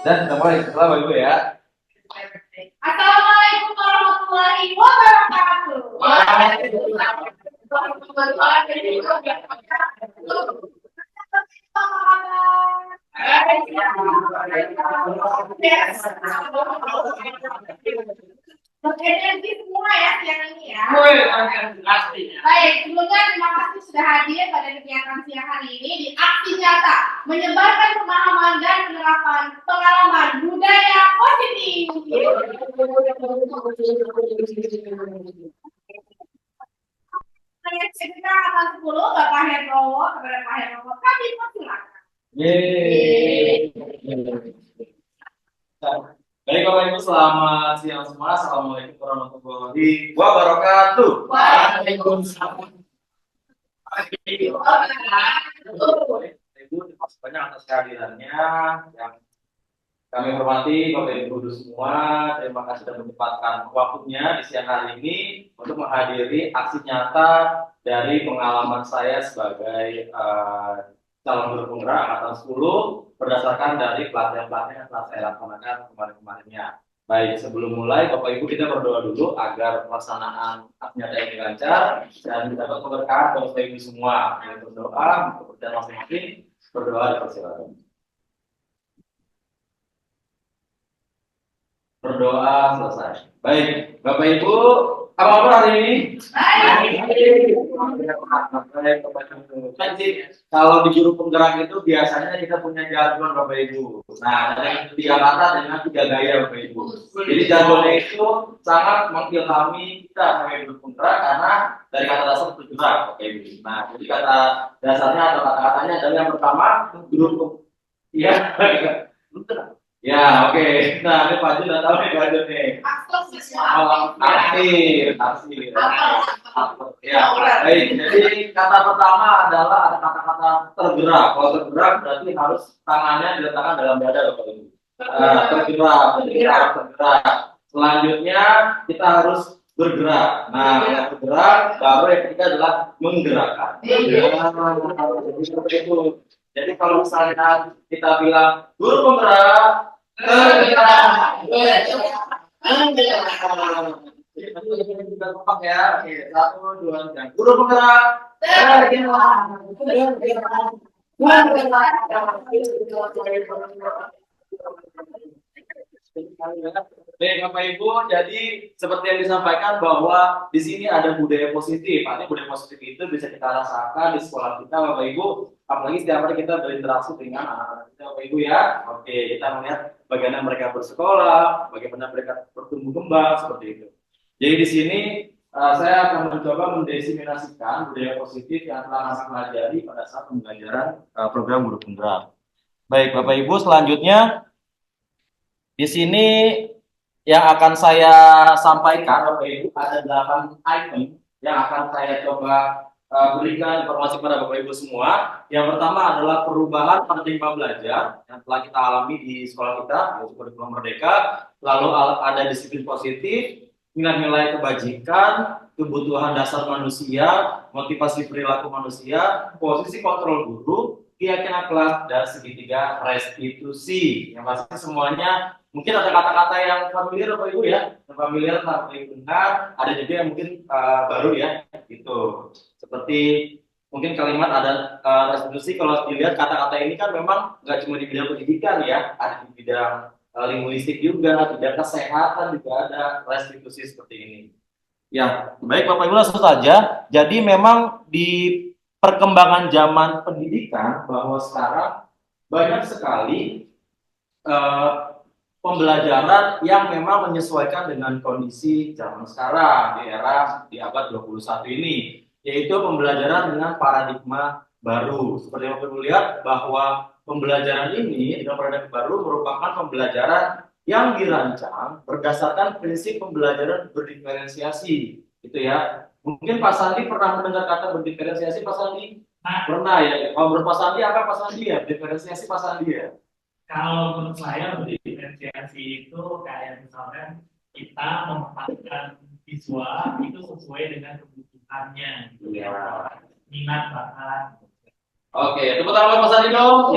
Dan kita mulai setelah Bapak Ibu ya. Assalamualaikum warahmatullahi wabarakatuh. Berkreasi semua ya siang ini ya. Baik, sebelumnya terima kasih sudah hadir pada kegiatan siang hari ini di aksi nyata menyebarkan pemahaman dan penerapan pengalaman budaya positif. Kita akan 10 Bapak Herrowo kepada Pak Herrowo kami persilakan. Baik Bapak Ibu, selamat siang semua. Assalamualaikum warahmatullahi wabarakatuh. Waalaikumsalam. Ibu, terima kasih banyak atas kehadirannya yang kami hormati Bapak Ibu guru semua. Terima kasih sudah menyempatkan waktunya di siang hari ini untuk menghadiri aksi nyata dari pengalaman saya sebagai calon guru penggerak angkatan 10 berdasarkan dari pelatihan-pelatihan yang telah saya laksanakan kemarin-kemarinnya. Baik, sebelum mulai Bapak Ibu kita berdoa dulu agar pelaksanaan aksi nyata ini lancar dan dapat memberkahi Bapak Ibu semua. Berdoa untuk berjalan masing-masing, berdoa dipersilakan. Berdoa selesai. Baik, Bapak Ibu, apa kabar hari ini? Baik. Kalau di guru penggerak itu biasanya kita punya jargon Bapak Ibu. Nah, ada 3 kata dengan 3 gaya Bapak Ibu. Jadi jargonnya itu sangat mengilhami kita sebagai guru penggerak karena dari kata dasar bergerak Bapak Ibu. Nah, jadi kata dasarnya atau kata-katanya adalah yang pertama guru ya, oke. Nah, ini Pak Jun udah tahu nih Pak Jun nih. Arsir. Ya, baik. Jadi kata pertama adalah ada kata-kata tergerak. Kalau tergerak berarti harus tangannya diletakkan dalam dada, Bapak Ibu. Tergerak. Selanjutnya kita harus bergerak. Nah, kalau bergerak, baru yang ketiga adalah menggerakkan. Jadi kalau misalnya kita bilang guru penggerak, bergerak. Jadi kita kompak ya. Oke, 1, 2, 3. Guru penggerak, Baik Bapak Ibu, jadi seperti yang disampaikan bahwa di sini ada budaya positif. Artinya budaya positif itu bisa kita rasakan di sekolah kita Bapak Ibu. Apalagi setiap hari kita berinteraksi dengan anak-anak kita Bapak Ibu ya. Oke, kita melihat bagaimana mereka bersekolah, bagaimana mereka bertumbuh kembang seperti itu. Jadi di sini saya akan mencoba mendesimasikan budaya positif yang telah saya pelajari pada saat pembelajaran program guru penggerak. Baik Bapak Ibu, selanjutnya di sini yang akan saya sampaikan Bapak Ibu ada 8 item yang akan saya coba berikan informasi kepada Bapak Ibu semua. Yang pertama adalah perubahan paradigma belajar yang telah kita alami di sekolah kita, yaitu kurikulum Merdeka. Lalu ada disiplin positif, nilai-nilai kebajikan, kebutuhan dasar manusia, motivasi perilaku manusia, posisi kontrol guru, keyakinan kelas, dan segitiga restitusi. Yang pasti semuanya mungkin ada kata-kata yang familiar Bapak Ibu ya, yang familiar Bapak Ibu dengar, ada juga yang mungkin baru ya, gitu. Seperti mungkin kalimat ada restitusi. Kalau dilihat kata-kata ini kan memang nggak cuma di bidang pendidikan ya, ada di bidang linguistik juga, bidang kesehatan juga ada restitusi seperti ini. Ya, baik Bapak Ibu langsung saja. Jadi memang di perkembangan zaman pendidikan bahwa sekarang banyak sekali pembelajaran yang memang menyesuaikan dengan kondisi zaman sekarang di abad 21 ini, yaitu pembelajaran dengan paradigma baru. Seperti yang kita lihat bahwa pembelajaran ini dengan paradigma baru merupakan pembelajaran yang dirancang berdasarkan prinsip pembelajaran berdiferensiasi, gitu ya. Mungkin Pak Sandi pernah mendengar kata berdiferensiasi, Pak Sandi? Pernah ya. Kalau menurut Pak Sandi apa Pak Sandi ya? Diferensiasi Pak Sandi ya? Kalau menurut saya berdiferensiasi itu kayak misalkan kita menempatkan siswa itu sesuai dengan kebutuhannya, Iya. minat bakat. Oke, tepuk tangan Mas Adi dong.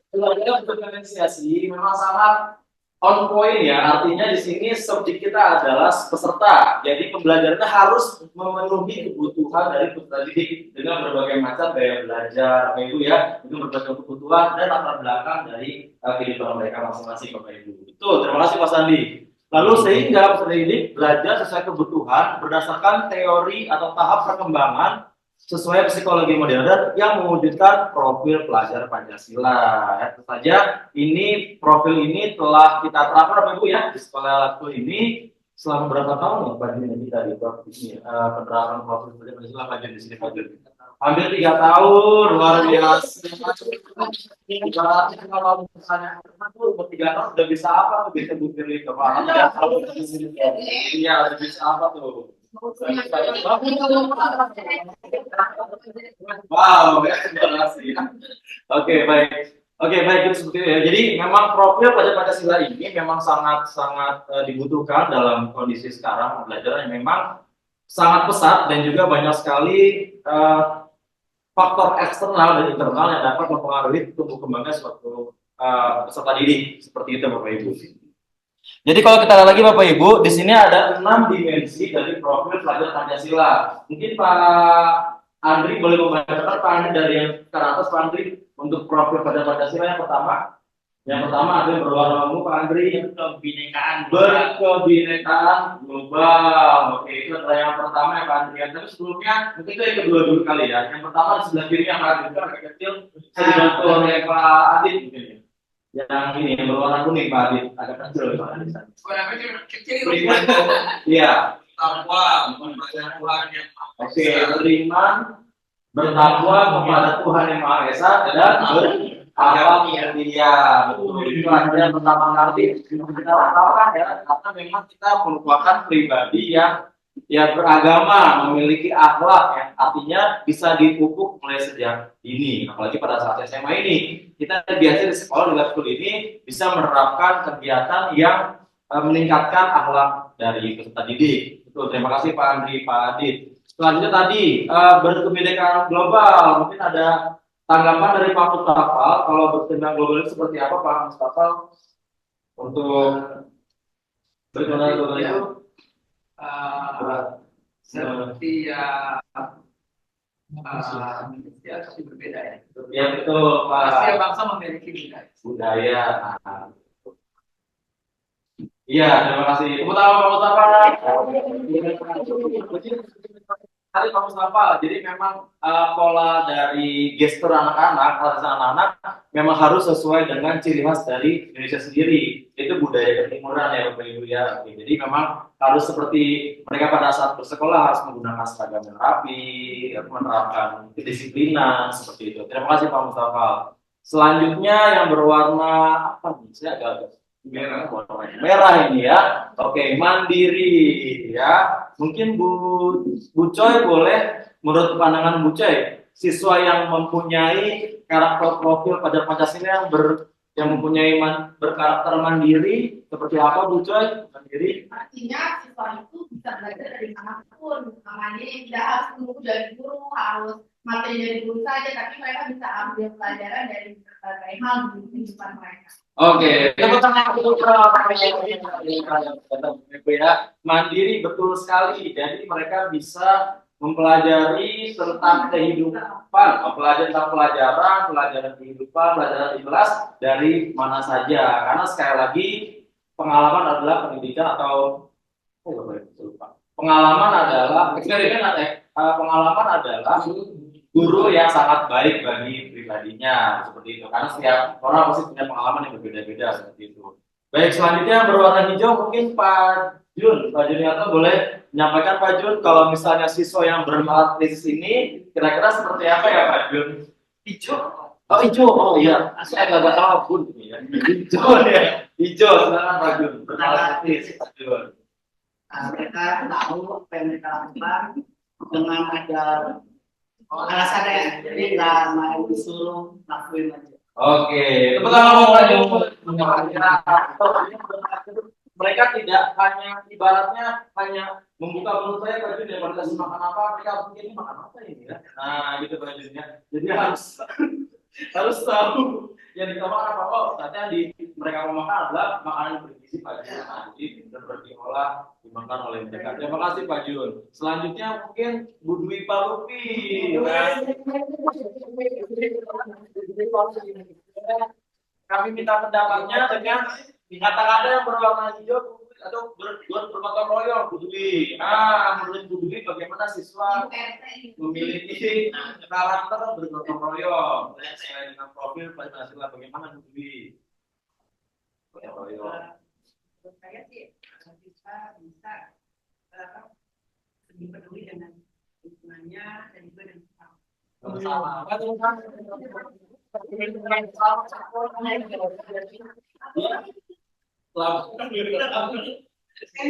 Belajar berdiferensiasi memang sangat on point ya. Artinya di sini subjek kita adalah peserta. Jadi pembelajarannya harus memenuhi kebutuhan dari peserta didik dengan berbagai macam gaya belajar, Bapak Ibu ya, dengan berbagai kebutuhan dan latar belakang dari kehidupan mereka masing-masing, Bapak Ibu. Betul, terima kasih Pak Sandi. Lalu sehingga peserta didik belajar sesuai kebutuhan berdasarkan teori atau tahap perkembangan sesuai psikologi modern yang mewujudkan profil pelajar Pancasila. Ya, tentu saja ini profil ini telah kita terapkan Bapak Ibu ya di sekolah laku ini selama berapa tahun ya Pak Jun kita di profil ini penerapan profil pelajar Pancasila Pak Jun di sini Pak Jun. Hampir 3 tahun, luar biasa. Kalau misalnya umur 3 tahun udah bisa apa tuh bisa bukti kepala? Iya, udah bisa apa tuh? Wow, terima kasih. Oke, baik. Oke, baik itu seperti itu ya. Jadi memang profil pelajar Pancasila ini memang sangat dibutuhkan dalam kondisi sekarang pembelajaran yang memang sangat pesat dan juga banyak sekali faktor eksternal dan internal yang dapat mempengaruhi tumbuh kembangnya suatu peserta didik seperti itu Bapak Ibu. Jadi kalau kita lihat lagi Bapak Ibu, di sini ada 6 dimensi dari profil pelajar Pancasila. Mungkin Pak Andri boleh membacakan Pak Andri dari yang ke atas Pak Andri untuk profil pelajar Pancasila yang pertama. Yang pertama ada yang berwarna ungu Pak Andri. Berkebinekaan global. Oke, itu adalah yang pertama ya Pak Andri. Tapi sebelumnya mungkin itu yang kedua dulu kali ya. Yang pertama di sebelah kiri yang agak kecil, saya dibantu oleh Pak Adit mungkin ya. Yang ini yang berwarna kuning Pak Adit, agak kecil Pak Adit. Warna kecil. Iya. Takwa kepada Tuhan yang Maha Esa. Oke, beriman, bertakwa kepada Tuhan yang Maha Esa dan berakhlak yang mulia. Betul. Itu artinya pertama kali kita lakukan ya, karena memang kita merupakan pribadi yang beragama, memiliki akhlak ya, artinya bisa dipupuk mulai sejak dini. Apalagi pada saat SMA ini, kita biasa di sekolah di school ini bisa menerapkan kegiatan yang meningkatkan akhlak dari peserta didik. Betul, terima kasih Pak Andri, Pak Adit. Selanjutnya tadi berkebinekaan global, mungkin ada tanggapan dari Pak Mustafa. Kalau berkebinekaan global itu seperti apa Pak Mustafa untuk berkebinekaan global itu? Seperti Indonesia pasti berbeda ya. Ya betul Pak. Setiap bangsa memiliki budaya. Iya, terima kasih. Tepuk tangan Pak Mustafa. Hari Pak Mustafa. Jadi memang pola dari gestur anak-anak memang harus sesuai dengan ciri khas dari Indonesia sendiri. Itu budaya ketimuran ya Bapak Ibu ya. Jadi memang harus seperti mereka pada saat bersekolah harus menggunakan seragam yang rapi, menerapkan kedisiplinan seperti itu. Terima kasih Pak Mustafa. Selanjutnya yang berwarna apa nih? Saya agak merah ini ya. Oke, mandiri ya. Mungkin Bu Coy boleh menurut pandangan Bu Coy, siswa yang mempunyai karakter profil pada Pancasila yang mempunyai berkarakter mandiri seperti apa Bu Coy? Mandiri. Artinya siswa itu bisa belajar dari manapun. Mandiri tidak harus menunggu dari guru, harus materi dari guru saja, tapi mereka bisa ambil pelajaran dari berbagai hal di kehidupan mereka. Oke, tepuk tangan untuk ya. Mandiri betul sekali. Jadi mereka bisa mempelajari tentang kehidupan, mempelajari tentang pelajaran kehidupan, pelajaran ikhlas dari mana saja. Karena sekali lagi pengalaman adalah pendidikan atau pengalaman adalah eksperimen pengalaman adalah guru yang sangat baik bagi pribadinya seperti itu. Karena setiap orang pasti punya pengalaman yang berbeda-beda seperti itu. Baik, selanjutnya berwarna hijau mungkin Pak Juniarto boleh menyampaikan Pak Jun kalau misalnya siswa yang bermasalah krisis ini kira-kira seperti apa ya Pak Jun? Hijau. Oh hijau, oh iya, saya agak tahu pun ya. Hijau ya, hijau silakan Pak Jun. Bermasalah krisis Pak Jun. Mereka tahu apa yang mereka lakukan dengan ada alasannya, jadi nggak main disuruh lakuin aja. Oke, tepuk tangan Pak Jun. Mereka tidak hanya ibaratnya hanya membuka mulut saya Pak Jun ya, pada kasih makan apa, mereka harus mikir ini makan apa ini ya. Nah, gitu Pak Jun ya. Jadi harus tahu yang ditambahkan apa. Oh, ternyata di mereka mau makan adalah makanan yang bergizi Pak Jun. Nah, jadi benar-benar diolah dimakan oleh mereka. Terima kasih Pak Jun. Selanjutnya mungkin Bu Dwi Palupi. Kami minta pendapatnya dengan kata-kata yang berwarna hijau atau bergotong royong, Bu Dwi. Menurut Bu Dwi bagaimana siswa memiliki karakter bergotong royong sesuai dengan profil Pancasila, bagaimana Bu Dwi? Gotong royong. Menurut saya sih bisa lebih peduli dengan lingkungannya dan juga dengan Sama.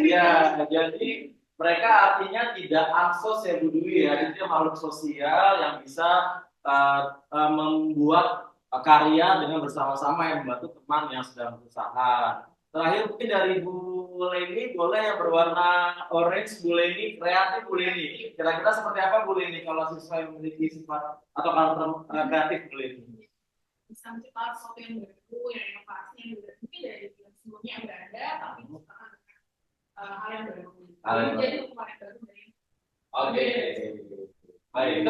Ya, jadi mereka artinya tidak ansos ya Bu Dwi ya, itu makhluk sosial yang bisa membuat karya dengan bersama-sama yang membantu teman yang sedang berusaha. Terakhir mungkin dari Bu Leni, boleh yang berwarna orange, Bu Leni, kreatif Bu Leni. Kira-kira seperti apa Bu Leni kalau siswa yang memiliki sifat atau karakter kreatif Bu Leni? Bisa menciptakan sesuatu yang baru, yang inovasi, yang mungkin dari yang sebelumnya yang udah ada, tapi menciptakan hal yang baru. Jadi hukuman yang baru dari. Oke. Baik.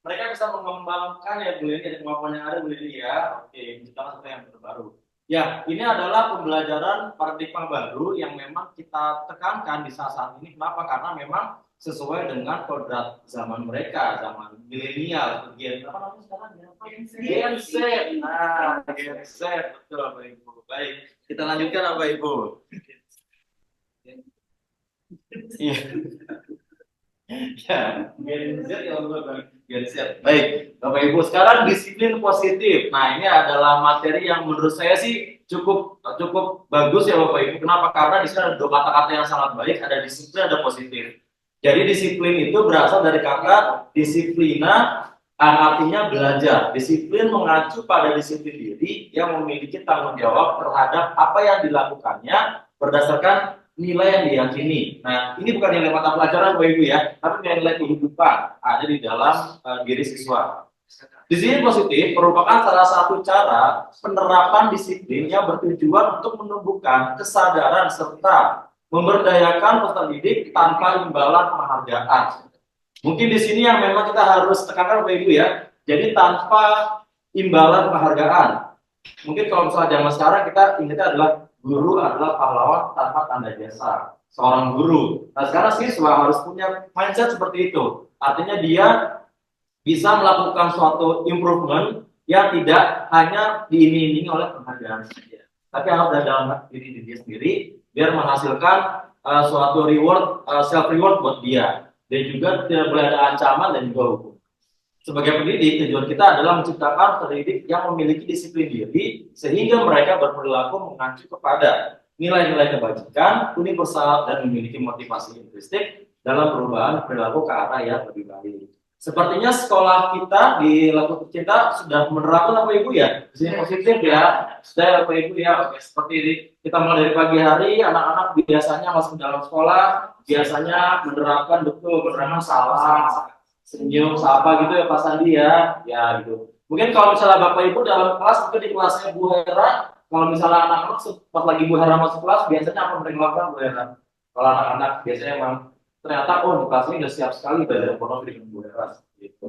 Mereka bisa mengembangkan ya Bu Leni, ada kemampuan yang ada Bu Leni ya. Oke, menciptakan sesuatu yang baru. Ya, ini adalah pembelajaran paradigma baru yang memang kita tekankan di saat ini. Kenapa? Karena memang sesuai dengan kodrat zaman mereka, zaman milenial, Gen apa namanya sekarang ya? Gen Z. Nah, Gen Z, betul Bapak Ibu. Baik, kita lanjutkan Bapak Ibu. Iya. Ya, Gen Z ya Gen Z. Baik, Bapak Ibu, sekarang disiplin positif. Nah, ini adalah materi yang menurut saya sih cukup bagus ya Bapak Ibu. Kenapa? Karena di sini ada dua kata-kata yang sangat baik, ada disiplin, ada positif. Jadi disiplin itu berasal dari kata disiplina, artinya belajar. Disiplin mengacu pada disiplin diri yang memiliki tanggung jawab terhadap apa yang dilakukannya berdasarkan nilai yang diyakini. Nah, ini bukan nilai mata pelajaran Bapak Ibu ya, tapi nilai kehidupan ada di dalam diri siswa. Disiplin positif merupakan salah satu cara penerapan disiplin yang bertujuan untuk menumbuhkan kesadaran serta memberdayakan peserta didik tanpa imbalan penghargaan. Mungkin di sini yang memang kita harus tekankan Bapak Ibu ya. Jadi tanpa imbalan penghargaan. Mungkin kalau misalnya zaman sekarang kita ingatnya adalah guru adalah pahlawan tanpa tanda jasa. Seorang guru. Nah sekarang siswa harus punya mindset seperti itu. Artinya dia bisa melakukan suatu improvement yang tidak hanya diiming-imingi oleh penghargaan saja, tapi harus dari dalam diri dia sendiri biar menghasilkan suatu reward, self reward buat dia. Dan juga tidak boleh ada ancaman dan juga hukum. Sebagai pendidik, tujuan kita adalah menciptakan pendidik yang memiliki disiplin diri sehingga mereka berperilaku mengacu kepada nilai-nilai kebajikan, universal, dan memiliki motivasi intrinsik dalam perubahan perilaku ke arah yang lebih baik. Sepertinya sekolah kita di Laku Tercinta sudah menerapkan Bapak Ibu ya, di sini positif ya, sudah Bapak Ibu ya. Oke, seperti ini kita mulai dari pagi hari, anak-anak biasanya masuk dalam sekolah, biasanya menerapkan salam, senyum, sapa gitu ya Pak Sandi ya gitu. Mungkin kalau misalnya Bapak Ibu dalam kelas, mungkin di kelasnya Bu Hera, kalau misalnya anak-anak pas lagi Bu Hera masuk kelas, biasanya apa mereka lakukan Bu Hera? Kalau anak-anak biasanya emang ternyata di kelas ini udah siap sekali belajar ekonomi dengan Bu Hera gitu.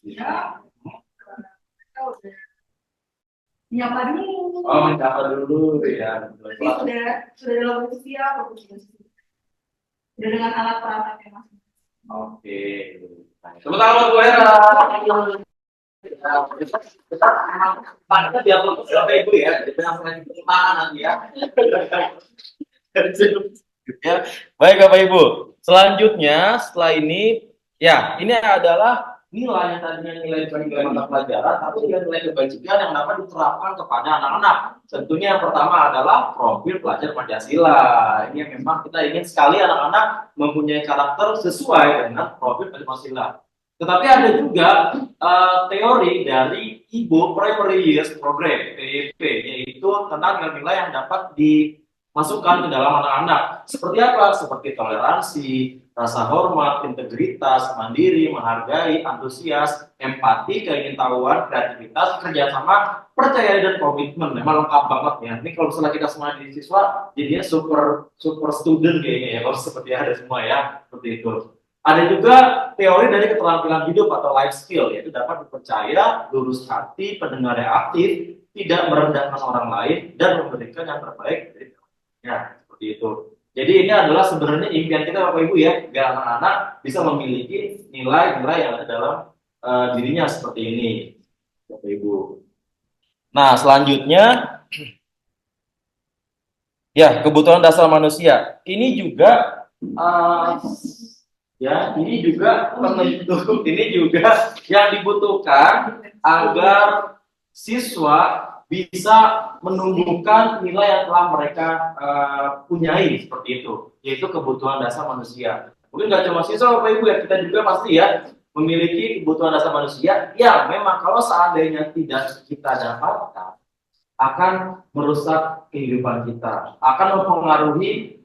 Ya, menyapa dulu. Oh, menyapa dulu ya. Berarti sudah dalam usia dengan alat perangkatnya masing-masing. Oke. Tepuk tangan buat Bu Hera. Kita biar fokus Bapak Ibu ya, jadi yang pertimbangan nanti ya. Ya. Baik Bapak Ibu. Selanjutnya setelah ini, ya ini adalah nilai yang tadinya nilai mata pelajaran, tapi nilai kebajikan yang dapat diterapkan kepada anak-anak. Tentunya yang pertama adalah profil pelajar Pancasila. Ini memang kita ingin sekali anak-anak mempunyai karakter sesuai dengan profil Pancasila. Tetapi ada juga teori dari Ibo Primary Years Program (PYP), yaitu tentang nilai-nilai yang dapat dimasukkan ke dalam anak-anak. Seperti apa? Seperti toleransi, rasa hormat, integritas, mandiri, menghargai, antusias, empati, keingintahuan, kreativitas, kerjasama, percaya dan komitmen. Memang lengkap banget ya. Ini kalau misalnya kita semua di siswa, jadinya super student kayaknya ya. Kalau seperti ada semua ya, seperti itu. Ada juga teori dari keterampilan hidup atau life skill, yaitu dapat dipercaya, lurus hati, pendengar yang aktif, tidak merendahkan orang lain, dan memberikan yang terbaik dari ya, seperti itu. Jadi ini adalah sebenarnya impian kita Bapak Ibu ya, biar anak-anak bisa memiliki nilai-nilai yang ada dalam dirinya seperti ini, Bapak Ibu. Nah, selanjutnya ya, kebutuhan dasar manusia. Ini juga ya, ini juga yang dibutuhkan agar siswa bisa menumbuhkan nilai yang telah mereka punyai seperti itu, yaitu kebutuhan dasar manusia. Mungkin nggak cuma siswa Bapak Ibu ya, kita juga pasti ya memiliki kebutuhan dasar manusia yang memang kalau seandainya tidak kita dapatkan akan merusak kehidupan kita, akan mempengaruhi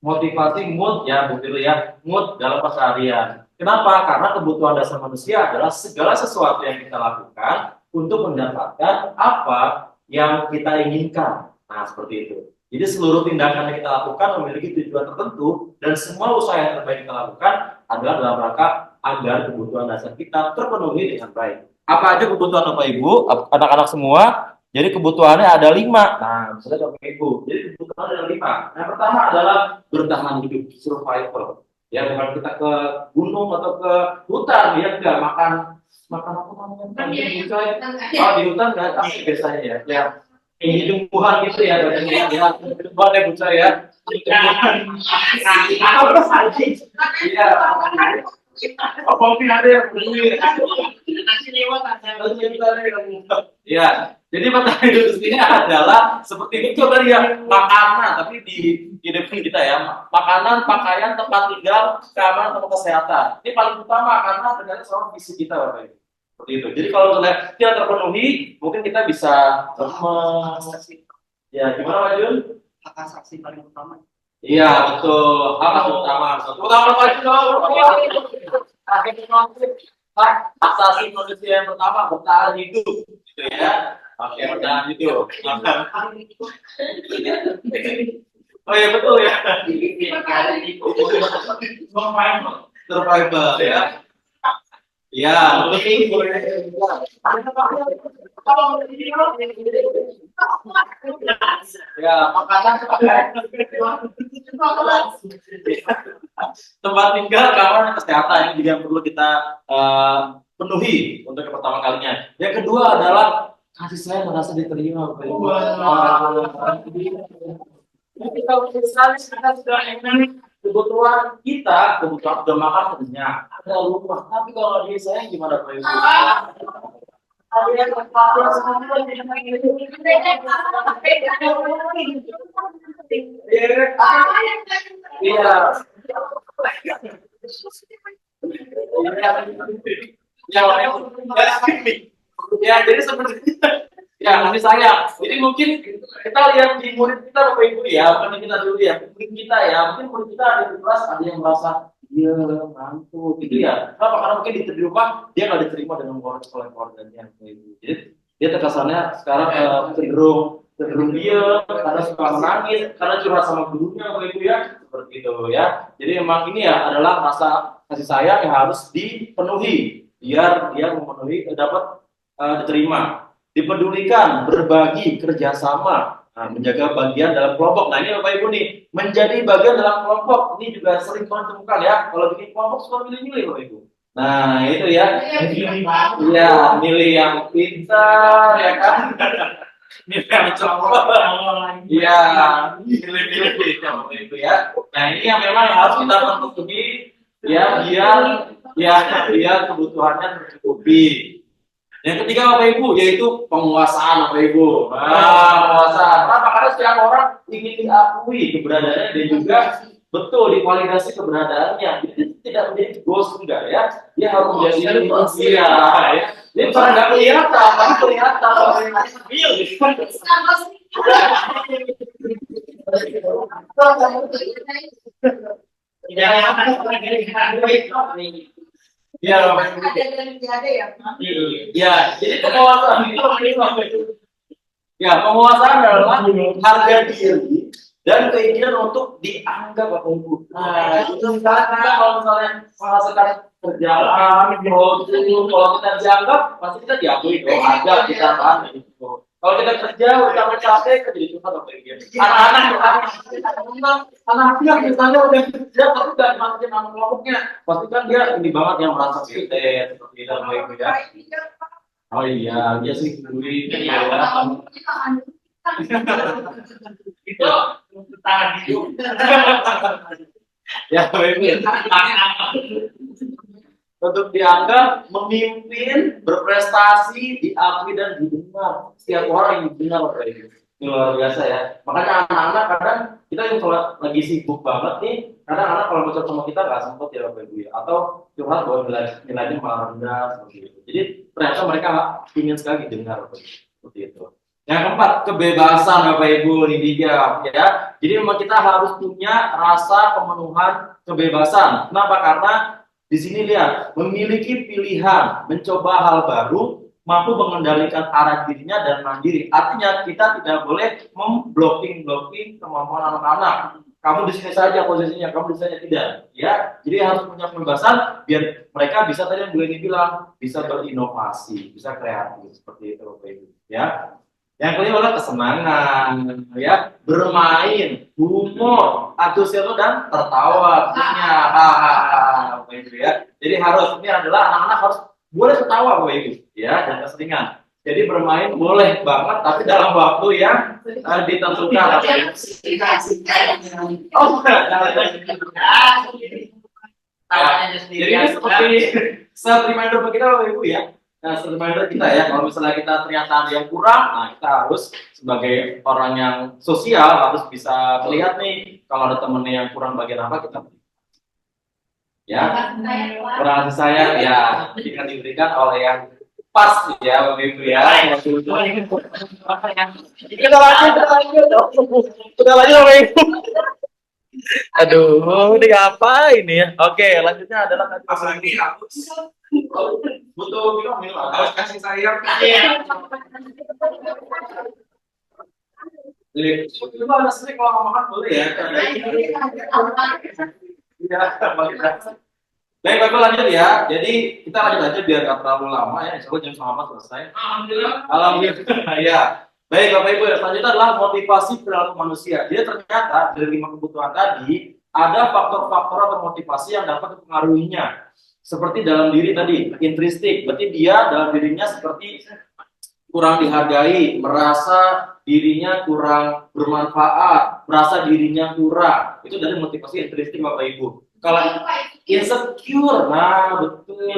motivasi mood ya, betul ya, mood dalam keseharian. Kenapa? Karena kebutuhan dasar manusia adalah segala sesuatu yang kita lakukan untuk mendapatkan apa yang kita inginkan. Nah, seperti itu. Jadi seluruh tindakan yang kita lakukan memiliki tujuan tertentu dan semua usaha yang terbaik kita lakukan adalah dalam rangka agar kebutuhan dasar kita terpenuhi dengan baik. Apa aja kebutuhan Bapak Ibu, anak-anak semua? Jadi kebutuhannya ada 5. Nah, misalnya Bapak Ibu. Jadi kebutuhannya ada 5. Yang pertama adalah bertahan hidup, survival. Ya, bukan kita ke gunung atau ke hutan, ya enggak makan apa namanya? Oh, di hutan enggak apa biasanya ya. Ya, ini tumbuhan gitu ya, ya. Tumbuhan ya bocah ya. Iya. Apa ada yang beli? Ya, jadi pertanyaan hidup ini adalah seperti itu tadi ya, makanan, tapi di depan kita ya, makanan, pakaian, tempat tinggal, keamanan, tempat kesehatan. Ini paling utama karena tergantung sama visi kita Bapak Ibu. Seperti itu. Jadi kalau misalnya tidak terpenuhi, mungkin kita bisa ya gimana Pak Jun? Hak asasi paling utama. Iya betul, hak utama. Utama Pak Jun. Asasi manusia yang pertama bertahan hidup, gitu ya. Oke, bertahan hidup. Oh iya betul ya. Survival ya. Ya, ya makanan tempat tinggal, keamanan, kesehatan yang juga perlu kita penuhi untuk yang pertama kalinya. Yang kedua adalah kasih sayang merasa diterima. Kita sudah kebutuhan kita, kebutuhan udah makan kenyang, ada rumah. Tapi kalau dia sayang gimana Pak Ibu? Iya. Ya, jadi sebenarnya ya kasih sayang. Jadi mungkin kita lihat di murid kita Bapak Ibu ya, bukan kita dulu ya, murid kita ya, mungkin murid kita ada di kelas ada yang merasa dia ngantuk gitu ya. Kenapa? Karena mungkin di rumah dia nggak diterima dengan keluarganya. Jadi dia terkesannya sekarang cenderung dia karena suka menangis, karena curhat sama gurunya Bapak Ibu ya, seperti itu ya. Jadi memang ini ya adalah rasa kasih sayang yang harus dipenuhi biar dia memenuhi dapat diterima. Dipedulikan, berbagi, kerjasama. Nah, menjaga bagian dalam kelompok. Nah, ini Bapak Ibu nih, menjadi bagian dalam kelompok. Ini juga sering banget temukan ya. Kalau bikin kelompok suka milih-milih Bapak Ibu. Nah, itu ya. Iya, milih yang pintar, ya kan? Milih yang cepat. Iya, milih-milih ya Bapak Ibu ya. Nah, ini yang memang harus kita penuhi ya, biar kebutuhannya tercukupi. Yang ketiga Bapak Ibu yaitu penguasaan Bapak Ibu. Nah, penguasaan. Kenapa? Karena setiap orang ingin diakui keberadaannya dan juga betul divalidasi keberadaannya. Jadi tidak menjadi bos enggak ya. Dia harus menjadi manusia ya. Dia bukan nggak kelihatan, tapi kelihatan. Iya, Bapak Ibu. Ya, jadi penguasaan itu ya, penguasaan adalah harga diri dan keinginan untuk dianggap Bapak Ibu. Nah, itu misalnya kita kalau misalnya merasakan kerjaan, kalau kita dianggap, pasti kita diakui dong, ada kita kan gitu. Kalau kita kerja, udah capek, kerja di tempat Bapak Ibu. Anak-anak yang misalnya udah kerja, tapi nggak dimasukin sama kelompoknya, pasti kan dia ini banget yang merasa kita seperti itu Bapak Ibu ya. Oh iya, dia sih peduli ya. Itu tangan hidup. Ya, Bapak Ibu. Untuk dianggap memimpin, berprestasi, diakui dan didengar. Setiap orang yang didengar Bapak Ibu. Ini luar biasa ya. Makanya anak-anak kadang kita yang kalau lagi sibuk banget nih, kadang anak kalau baca sama kita nggak sempat ya Bapak Ibu ya. Atau curhat bahwa nilainya malah rendah seperti itu. Jadi ternyata mereka ingin sekali dengar Bapak Ibu. Seperti itu. Yang keempat, kebebasan Bapak Ibu ini dia ya. Jadi memang kita harus punya rasa pemenuhan kebebasan. Kenapa? Karena di sini lihat, memiliki pilihan, mencoba hal baru, mampu mengendalikan arah dirinya dan mandiri. Artinya kita tidak boleh memblocking kemampuan anak-anak. Kamu di sini saja posisinya, kamu di sana tidak. Ya, jadi harus punya kebebasan biar mereka bisa tadi yang Bu Eni bilang bisa berinovasi, bisa kreatif seperti itu Bapak Ibu. Ya. Yang kelima adalah kesenangan, ya, bermain, humor, antusiasme dan tertawa, artinya, Bapak Ibu ya. Jadi harus ini adalah anak-anak harus boleh ketawa Bapak Ibu, ya, dan keseringan. Jadi bermain boleh banget, tapi dalam waktu yang ditentukan. Oh, jadi ini seperti reminder bagi kita Bapak Ibu ya. Nah, reminder kita ya, kalau misalnya kita ternyata ada yang kurang, nah kita harus sebagai orang yang sosial harus bisa melihat nih kalau ada temennya yang kurang bagian apa kita ya, kurang kasih sayang ya, jika diberikan oleh yang pas ya Bapak Ibu ya. Kita lanjut Bapak Ibu. Aduh, ini apa ini ya? Oke, lanjutnya adalah Apalagi butuh minum harus kasih sayang. Jadi, itu ada sering kalau makan boleh ya. Iya, baik, Bapak lanjut ya. Jadi kita lanjut aja biar nggak terlalu lama ya. Insya Allah jam 9 selesai. Alhamdulillah. Ya. Baik, Bapak Ibu. Selanjutnya adalah motivasi perilaku manusia. Jadi ternyata dari 5 kebutuhan tadi ada faktor-faktor atau motivasi yang dapat mempengaruhinya. Seperti dalam diri tadi, intrinsik. Berarti dia dalam dirinya seperti kurang dihargai, merasa dirinya kurang bermanfaat, merasa dirinya kurang. Itu dari motivasi intrinsik Bapak Ibu. Kalau insecure, nah betul,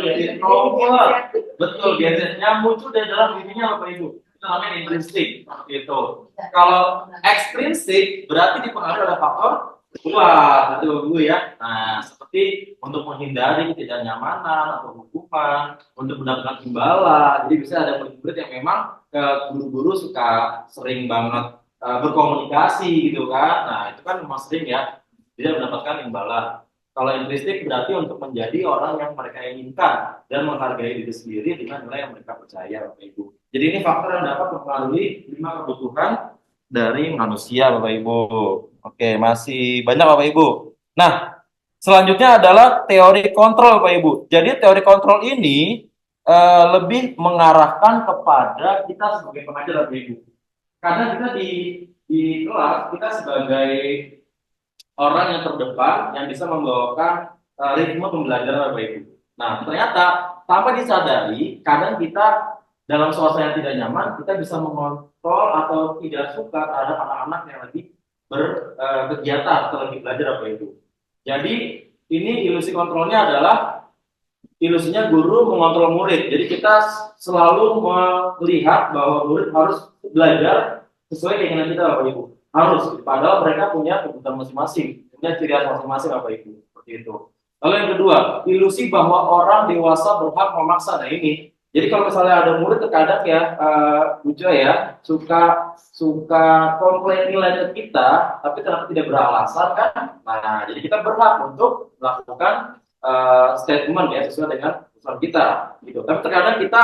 introvert, betul, biasanya muncul dari dalam dirinya Bapak Ibu. Itu namanya intrinsik, gitu. Kalau ekstrinsik berarti dipengaruhi oleh faktor luar, itu Bu ya. Nah, seperti untuk menghindari ketidaknyamanan atau hukuman, untuk mendapatkan imbalan. Jadi bisa ada murid yang memang guru-guru suka sering banget berkomunikasi gitu kan. Nah, itu kan memang sering ya tidak mendapatkan imbalan. Kalau intrinsik berarti untuk menjadi orang yang mereka inginkan dan menghargai diri sendiri dengan nilai yang mereka percaya Bapak Ibu. Jadi ini faktor yang dapat mempengaruhi 5 kebutuhan dari manusia Bapak Ibu. Oke, masih banyak Bapak Ibu. Nah, selanjutnya adalah teori kontrol Bapak Ibu. Jadi teori kontrol ini lebih mengarahkan kepada kita sebagai pengajar Bapak Ibu. karena kita di kelas kita sebagai orang yang terdepan yang bisa membawakan ritme pembelajaran Bapak Ibu. Nah, ternyata tanpa disadari, kadang kita dalam suasana yang tidak nyaman, kita bisa mengontrol atau tidak suka terhadap anak-anak yang lagi berkegiatan atau lagi belajar Bapak Ibu. Jadi, ini ilusi kontrolnya adalah ilusinya guru mengontrol murid. Jadi kita selalu melihat bahwa murid harus belajar sesuai keinginan kita Bapak Ibu. Harus, padahal mereka punya kebutuhan masing-masing, punya ciri khas masing-masing Bapak Ibu. Seperti itu. Lalu yang kedua, ilusi bahwa orang dewasa berhak memaksa. Nah ini, jadi kalau misalnya ada murid terkadang ya, Bu Joy ya, suka komplain nilai ke kita, tapi ternyata tidak beralasan kan. Nah, jadi kita berhak untuk melakukan statement ya sesuai dengan keputusan kita gitu. Tapi terkadang kita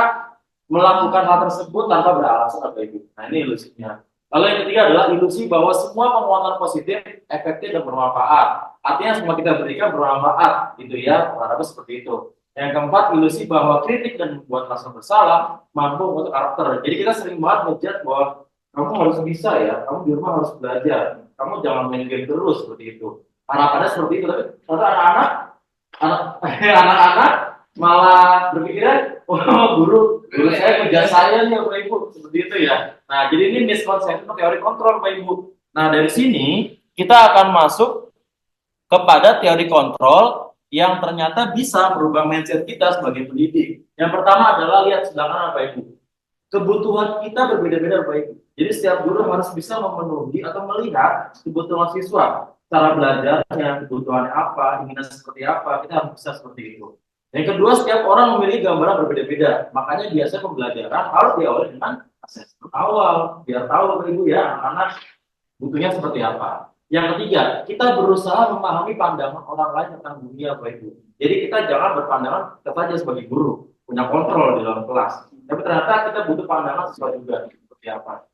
melakukan hal tersebut tanpa beralasan Bapak Ibu. Nah ini ilusinya. Lalu yang ketiga adalah ilusi bahwa semua penguatan positif efektif dan bermanfaat. Artinya semua kita berikan bermanfaat gitu ya. Harapnya seperti itu. Yang keempat, ilusi bahwa kritik dan membuat rasa bersalah mampu untuk karakter. Jadi kita sering banget ngejat bahwa kamu harus bisa ya, kamu di rumah harus belajar, kamu jangan main game terus seperti itu. Harapannya seperti itu, tapi ternyata anak-anak malah berpikiran, oh guru saya kerja saya nih Bapak Ibu, seperti itu ya. Nah, jadi ini miskonsepsi teori kontrol Bapak Ibu. Nah, dari sini kita akan masuk kepada teori kontrol yang ternyata bisa merubah mindset kita sebagai pendidik. Yang pertama adalah lihat sebelah kanan Bapak Ibu. Kebutuhan kita berbeda-beda Bapak Ibu. Jadi setiap guru harus bisa memenuhi atau melihat kebutuhan siswa. Cara belajarnya, kebutuhannya apa, inginan seperti apa, kita harus bisa seperti itu. Yang kedua, setiap orang memiliki gambaran berbeda-beda. Makanya biasanya pembelajaran harus diawali dengan asesmen awal. Biar tahu Bapak Ibu ya, anak-anak butuhnya seperti apa. Yang ketiga, kita berusaha memahami pandangan orang lain tentang dunia Bapak Ibu. Jadi kita jangan berpandangan kita saja sebagai guru, punya kontrol di dalam kelas. Tapi ternyata kita butuh pandangan sesuai juga seperti apa.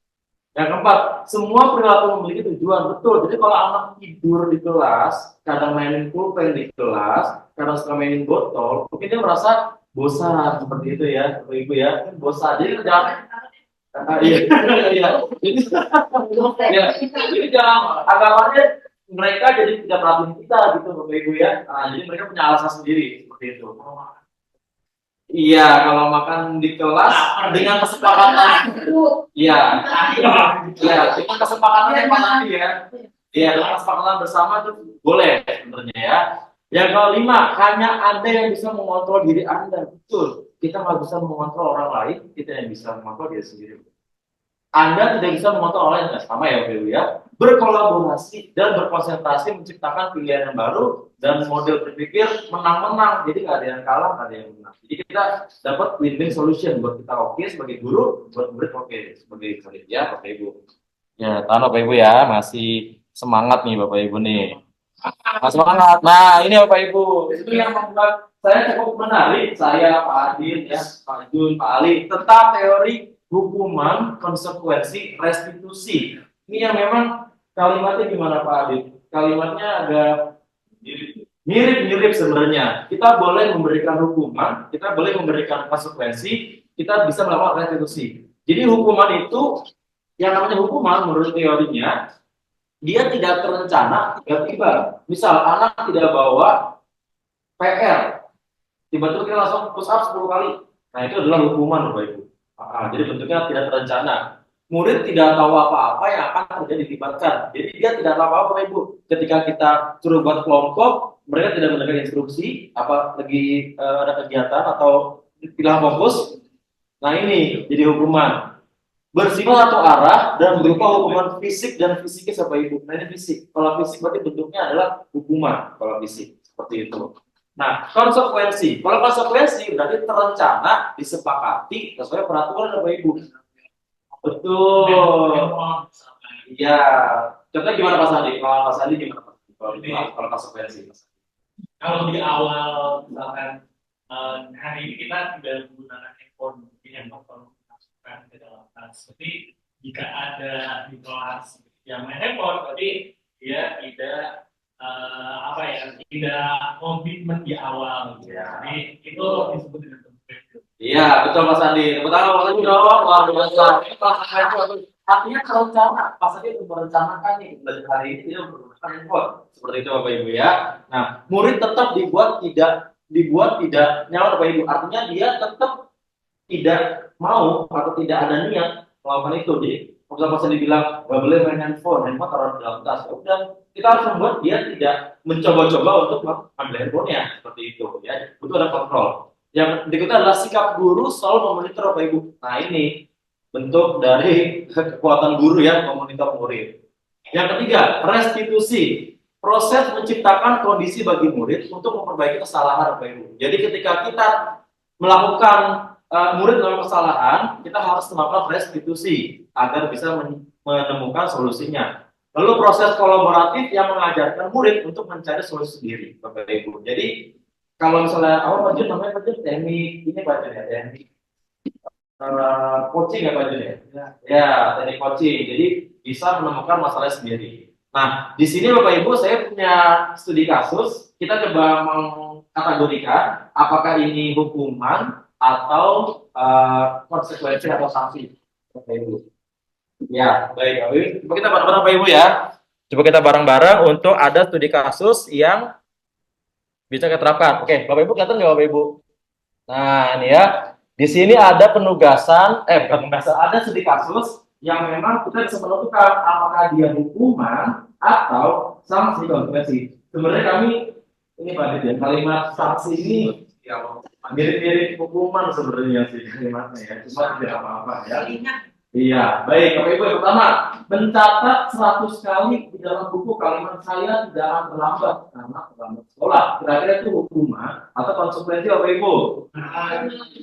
Yang keempat, semua perilaku memiliki tujuan. Betul. Jadi kalau anak tidur di kelas, kadang mainin pulpen di kelas, kadang suka mainin botol, mungkin dia merasa bosan seperti itu ya, Bapak Ibu ya, bosan. Jadi jangan jadi jangan anggapannya mereka jadi tidak perhatiin kita gitu Bapak Ibu ya. Nah, jadi mereka punya alasan sendiri seperti itu. Iya, kalau makan di kelas dengan kesepakatan, iya, dengan kesepakatan yang nanti ya, iya, dengan kesepakatan bersama itu boleh sebenarnya ya. Yang kelima, hanya Anda yang bisa mengontrol diri Anda, betul. Kita nggak bisa mengontrol orang lain, kita yang bisa mengontrol diri sendiri. Anda tidak bisa mengontrol orang lain, sama ya Bu ya. Berkolaborasi dan berkonsentrasi menciptakan pilihan yang baru dan model berpikir menang-menang. Jadi nggak ada yang kalah, nggak ada yang menang. Jadi kita dapat win-win solution buat kita oke sebagai guru, buat murid oke sebagai murid ya Bapak Ibu. Ya, tahan Bapak Ibu ya, masih semangat nih Bapak Ibu nih. Masih semangat. Nah, ini Bapak Ibu, itu yang membuat saya cukup menarik. Saya Pak Adin ya, Pak Jun, Pak Ali tentang teori hukuman, konsekuensi, restitusi. Ini yang memang kalimatnya gimana Pak Adin? Kalimatnya agak mirip-mirip sebenarnya. Kita boleh memberikan hukuman, kita boleh memberikan konsekuensi, kita bisa melakukan restitusi. Jadi hukuman itu, yang namanya hukuman menurut teorinya, dia tidak terencana, tiba-tiba. Misal anak tidak bawa PR, tiba-tiba kita langsung push up 10 kali. Nah itu adalah hukuman Bapak Ibu. Jadi bentuknya tidak terencana. Murid tidak tahu apa-apa yang akan terjadi dilibatkan. Jadi dia tidak tahu apa-apa Ibu. Ketika kita suruh buat kelompok, mereka tidak mendengar instruksi, apa lagi ada kegiatan atau hilang fokus. Nah ini jadi hukuman. Bersifat satu arah dan berupa hukuman fisik dan fisikis Bapak Ibu. Nah ini fisik. Kalau fisik berarti bentuknya adalah hukuman. Kalau fisik seperti itu. Nah, konsekuensi. Kalau konsekuensi berarti terencana, disepakati sesuai peraturan Bapak Ibu. Betul. Iya. Contohnya gimana Pak Sandi? Kalau Pak Sandi gimana Pak? Kalau konsekuensi. Kalau di awal misalkan hari ini kita tidak menggunakan handphone, mungkin yang masukkan ke dalam kelas. Tapi jika ada di kelas yang main handphone, berarti dia tidak tidak komitmen di awal. Ya. Jadi itu disebut dengan komitmen. Iya, betul Mas Andi. Tepuk tangan Mas Andi dong. Luar biasa. artinya terencana, pas dia merencanakan nih belajar hari ini dia menggunakan handphone seperti itu Bapak Ibu ya. Nah, murid tetap dibuat tidak nyaman Bapak Ibu, artinya dia tetap tidak mau atau tidak ada niat melakukan itu. Jadi kalau pas dibilang nggak boleh main handphone taruh di dalam tas, ya udah kita harus membuat dia tidak mencoba-coba untuk mengambil handphonenya seperti itu ya. Itu ada kontrol. Yang berikutnya adalah sikap guru selalu memonitor Bapak Ibu. Nah ini bentuk dari kekuatan guru yang memonitor murid. Yang ketiga, restitusi. Proses menciptakan kondisi bagi murid untuk memperbaiki kesalahan Bapak Ibu. Jadi ketika kita melakukan murid melakukan kesalahan, kita harus melakukan restitusi agar bisa menemukan solusinya. Lalu proses kolaboratif yang mengajarkan murid untuk mencari solusi sendiri, Bapak Ibu. Jadi kalau misalnya awal Pak Jun namanya Pak Jun teknik ini Pak Jun ya, teknik coaching ya Pak Jun ya. Ya, teknik coaching. Jadi bisa menemukan masalah sendiri. Nah, di sini Bapak Ibu saya punya studi kasus. Kita coba mengkategorikan apakah ini hukuman atau konsekuensi atau sanksi Bapak Ibu. Ya, baik Bapak Ibu. Coba kita bareng-bareng Bapak Ibu ya. Coba kita bareng-bareng untuk ada studi kasus yang bisa kita terapkan. Oke, Bapak Ibu kelihatan nggak Bapak Ibu? Nah, ini ya. Di sini ada penugasan, ada studi kasus yang memang kita bisa menentukan apakah dia hukuman atau sanksi konsekuensi. Sebenarnya kami ini Pak Dit ya, kalimat sanksi ini mirip-mirip hukuman sebenarnya sih kalimatnya ya, cuma tidak apa-apa ya. Iya, baik Bapak Ibu. Yang pertama, mencatat 100 kali di dalam buku kalimat saya tidak akan terlambat karena terlambat sekolah. Kira-kira itu hukuman atau konsekuensi Bapak Ibu?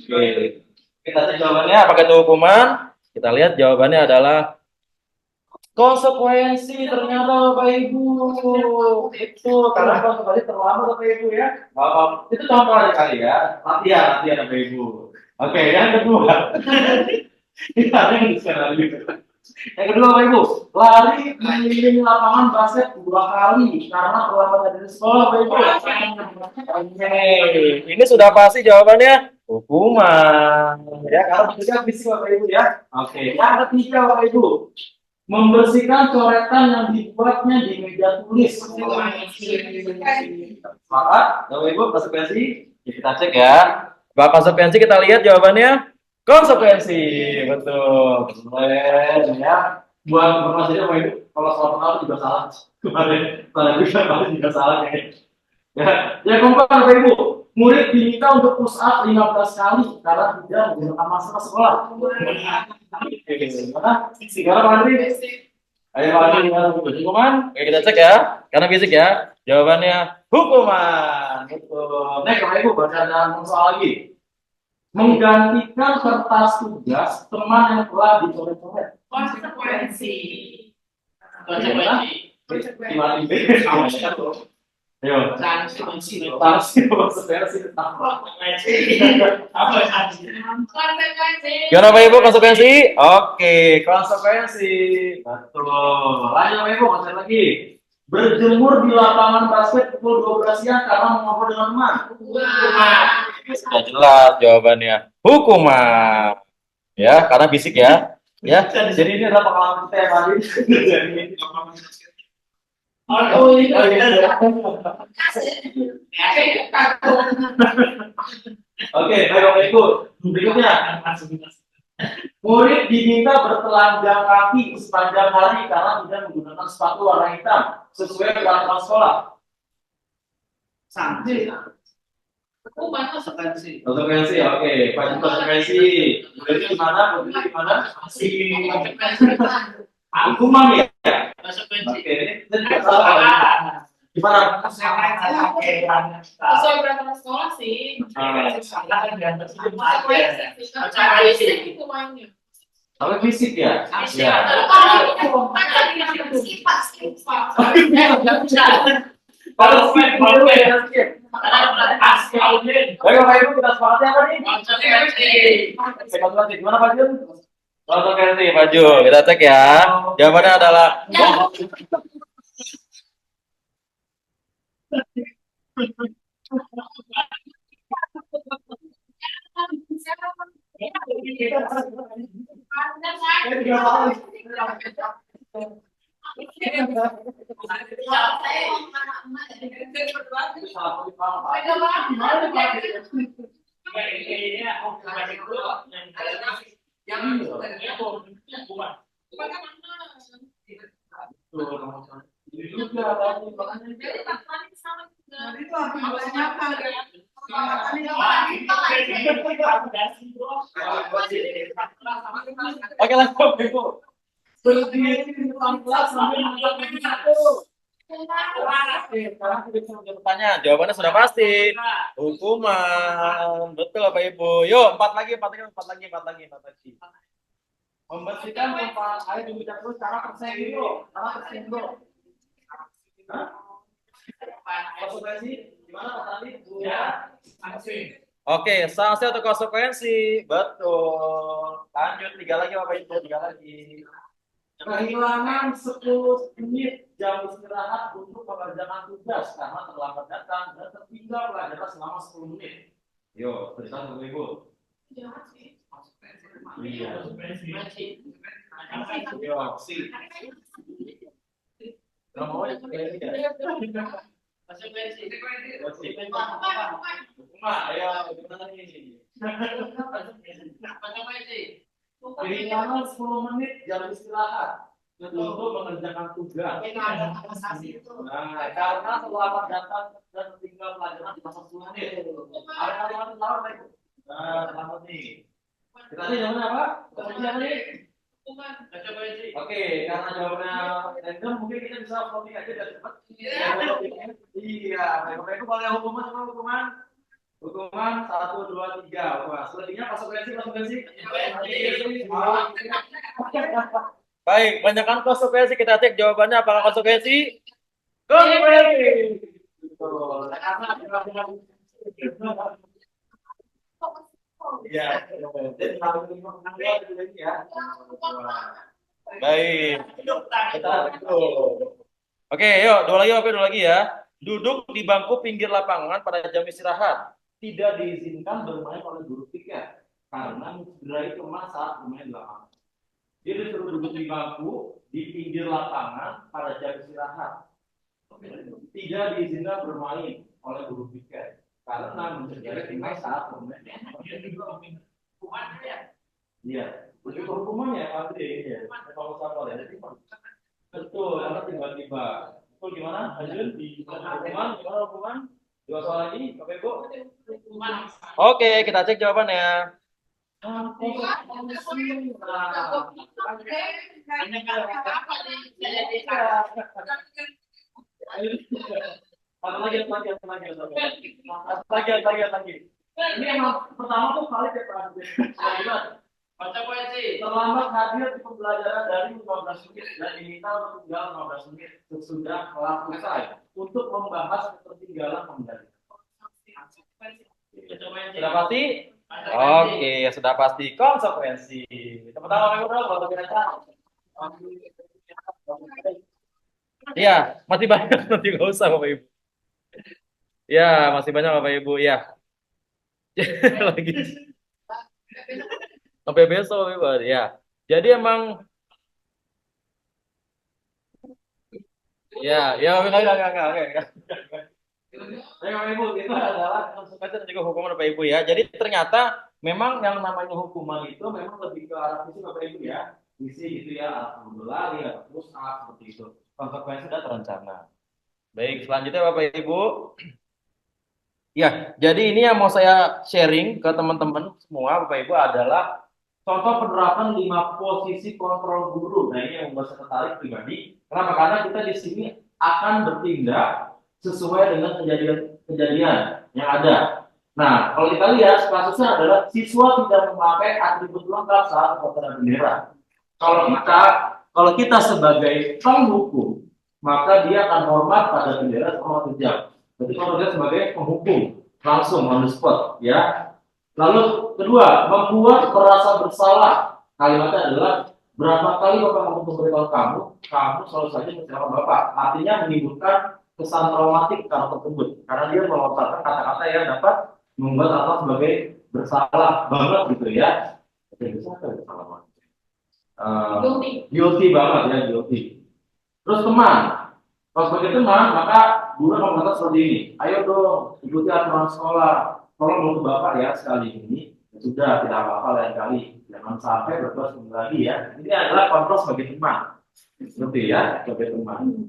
Oke, kita cek jawabannya. Apakah itu hukuman? Kita lihat jawabannya adalah konsekuensi. Ternyata Bapak Ibu itu karena konsekuensi terlambat Bapak Ibu ya. Itu contoh aja kali ya. Latihan Bapak Ibu. Oke, yang kedua. Yang kedua Bapak Ibu, lari mengelilingi lapangan basket 2 kali karena terlambat dari sekolah Bapak Ibu. Oke, ini sudah pasti jawabannya hukuman ya, karena bentuknya fisik Bapak Ibu ya. Oke, yang ketiga Bapak Ibu, membersihkan coretan yang dibuatnya di meja tulis. Maka Bapak Ibu konsekuensi kita cek ya. Bapak konsekuensi kita lihat jawabannya konsekuensi, betul. Keren ya. Buat informasi Bapak Ibu, kalau soal pengaruh juga salah. Kemarin juga salah kayaknya. Ya, yang keempat Bapak Ibu, murid diminta untuk push up 15 kali karena tidak menggunakan masker sekolah. Gimana? Gimana Pak Andri? Ayo Pak Andri, gimana hukuman? Oke, kita cek ya, karena fisik ya. Jawabannya hukuman. Betul. Bapak Ibu, baca dan soal lagi. Menggantikan kertas tugas teman yang telah dicoret-coret. Konsekuensi. Gimana ini? Ayo. Sanksi konsekuensi. Gimana Pak Ibu konsekuensi? Oke, konsekuensi. Betul. Lanjut Pak Ibu, masih lagi. Berjemur di lapangan basket pukul 12 siang karena mengobrol dengan teman. Sudah jelas jawabannya hukuman. Ya, karena fisik ya. Ya, jadi ini adalah pengalaman kita yang tadi. Oke, baik Bapak Ibu. Berikutnya, murid diminta bertelanjang kaki sepanjang hari karena tidak menggunakan sepatu warna hitam sesuai peraturan sekolah. Sanksi. Hukuman Konsekuensi. Konsekuensi, oke. Pak konsekuensi. Muridnya gimana? Muridnya gimana? Hukuman ya. Konsekuensi. Oke. Gimana? sesuai peraturan sekolah sih. Hukumannya. Tapi fisik ya? Iya. Kalau skip dulu ya, skip. Baik Bapak Ibu, kita sepakat apa nih? Konsekuensi. Gimana Pak Jun? Konsekuensi Pak Jun. Kita cek ya. Jawabannya adalah Oke, lanjut Ibu. Berdiri 14 sampai 41. Oke, sekarang kita bisa bertanya. Jawabannya sudah pasti. Hukuman. Betul Bapak Ibu. Yuk, empat lagi. Membersihkan tumpahan air di bidang terus cara persen dulu. Konsekuensi gimana Pak Tadi? Ya. Oke, sanksi atau konsekuensi. Betul. Lanjut tiga lagi Bapak Ibu, tiga lagi. Kehilangan 10 menit jam istirahat untuk mengerjakan tugas karena terlambat datang dan tertinggal pelajaran selama 10 menit. Yo, cerita Bapak Ibu. Iya. Yo, sih. Kamu mau ya? Ayo, gimana nih? Kehilangan 10 menit jam istirahat untuk mengerjakan tugas. Nah, karena terlambat datang dan tinggal pelajaran di masa 10 menit. Ada kalimat lawan lagi. Nah, selamat nih. Kita lihat jawabannya apa? Jawabannya nih. Oke, karena jawabannya random, mungkin kita bisa voting aja dan cepat. Iya, Bapak Ibu boleh hukuman. Hukuman 1, 2, 3. Wah, selebihnya konsekuensi. Baik, banyakkan konsekuensi. Kita cek jawabannya apakah konsekuensi? Konsekuensi. Betul. Ya. Baik. Oke, yuk, dua lagi ya. Duduk di bangku pinggir lapangan pada jam istirahat. Tidak diizinkan bermain oleh guru piket karena mencederai teman saat bermain di lapangan. Dia disuruh duduk di bangku di pinggir lapangan pada jam istirahat. Tidak diizinkan bermain oleh guru piket karena mencederai teman saat bermain. Iya, lebih hukumannya pasti ya. Kalau salah ya, betul, karena tiba-tiba. Betul gimana? Lanjut di hukuman? Dua soal lagi, Bapak Ibu. Oke, kita cek jawabannya. Lagi. Ini yang pertama tuh valid ya Pak. Terlambat hadir di pembelajaran dari 15 menit dan diminta untuk tinggal 15 menit sesudah kelas selesai untuk membahas ketertinggalan pembelajaran. Sudah pasti? Oke, sudah pasti konsekuensi. Tepuk tangan kalau kira-kira. Iya, masih banyak nanti nggak usah Bapak Ibu. Ya, masih banyak Bapak Ibu ya. Lagi. Sampai besok Bapak Ibu ya. Jadi emang ya, enggak. Bapak Ibu, itu adalah konsekuensi dan juga hukuman Bapak Ibu ya. Jadi ternyata memang yang namanya hukuman itu memang lebih ke arah visi Bapak Ibu ya. Visi gitu ya, berlari, push up seperti itu. Konsekuensi sudah terencana. Baik, selanjutnya Bapak Ibu. Ya, jadi ini yang mau saya sharing ke teman-teman semua Bapak Ibu adalah contoh penerapan 5 posisi kontrol guru. Nah, ini yang membuat saya tertarik pribadi. Kenapa? Karena kita di sini akan bertindak sesuai dengan kejadian yang ada. Nah, kalau kita lihat kasusnya adalah siswa tidak memakai atribut lengkap saat upacara bendera. Kalau kita sebagai penghukum, maka dia akan hormat pada bendera selama 1 jam. Jadi kalau dia sebagai penghukum langsung on the spot, ya. Lalu kedua, membuat merasa bersalah. Kalimatnya adalah berapa kali Bapak mau memberitahu kamu selalu saja mengecewakan Bapak. Artinya menimbulkan kesan traumatik karena tersebut, karena dia melontarkan kata-kata yang dapat membuat anak sebagai bersalah banget gitu ya. Jadi apa ya bersalah banget? Guilty. Guilty banget ya, guilty. Terus teman, kalau sebagai teman maka guru akan berkata seperti ini, ayo dong ikuti aturan sekolah. Tolong bantu bapak ya sekali ini. Ya sudah, tidak apa-apa lain kali. Jangan sampai berbuat lagi ya. Ini adalah kontrol sebagai teman. Seperti ya, sebagai teman.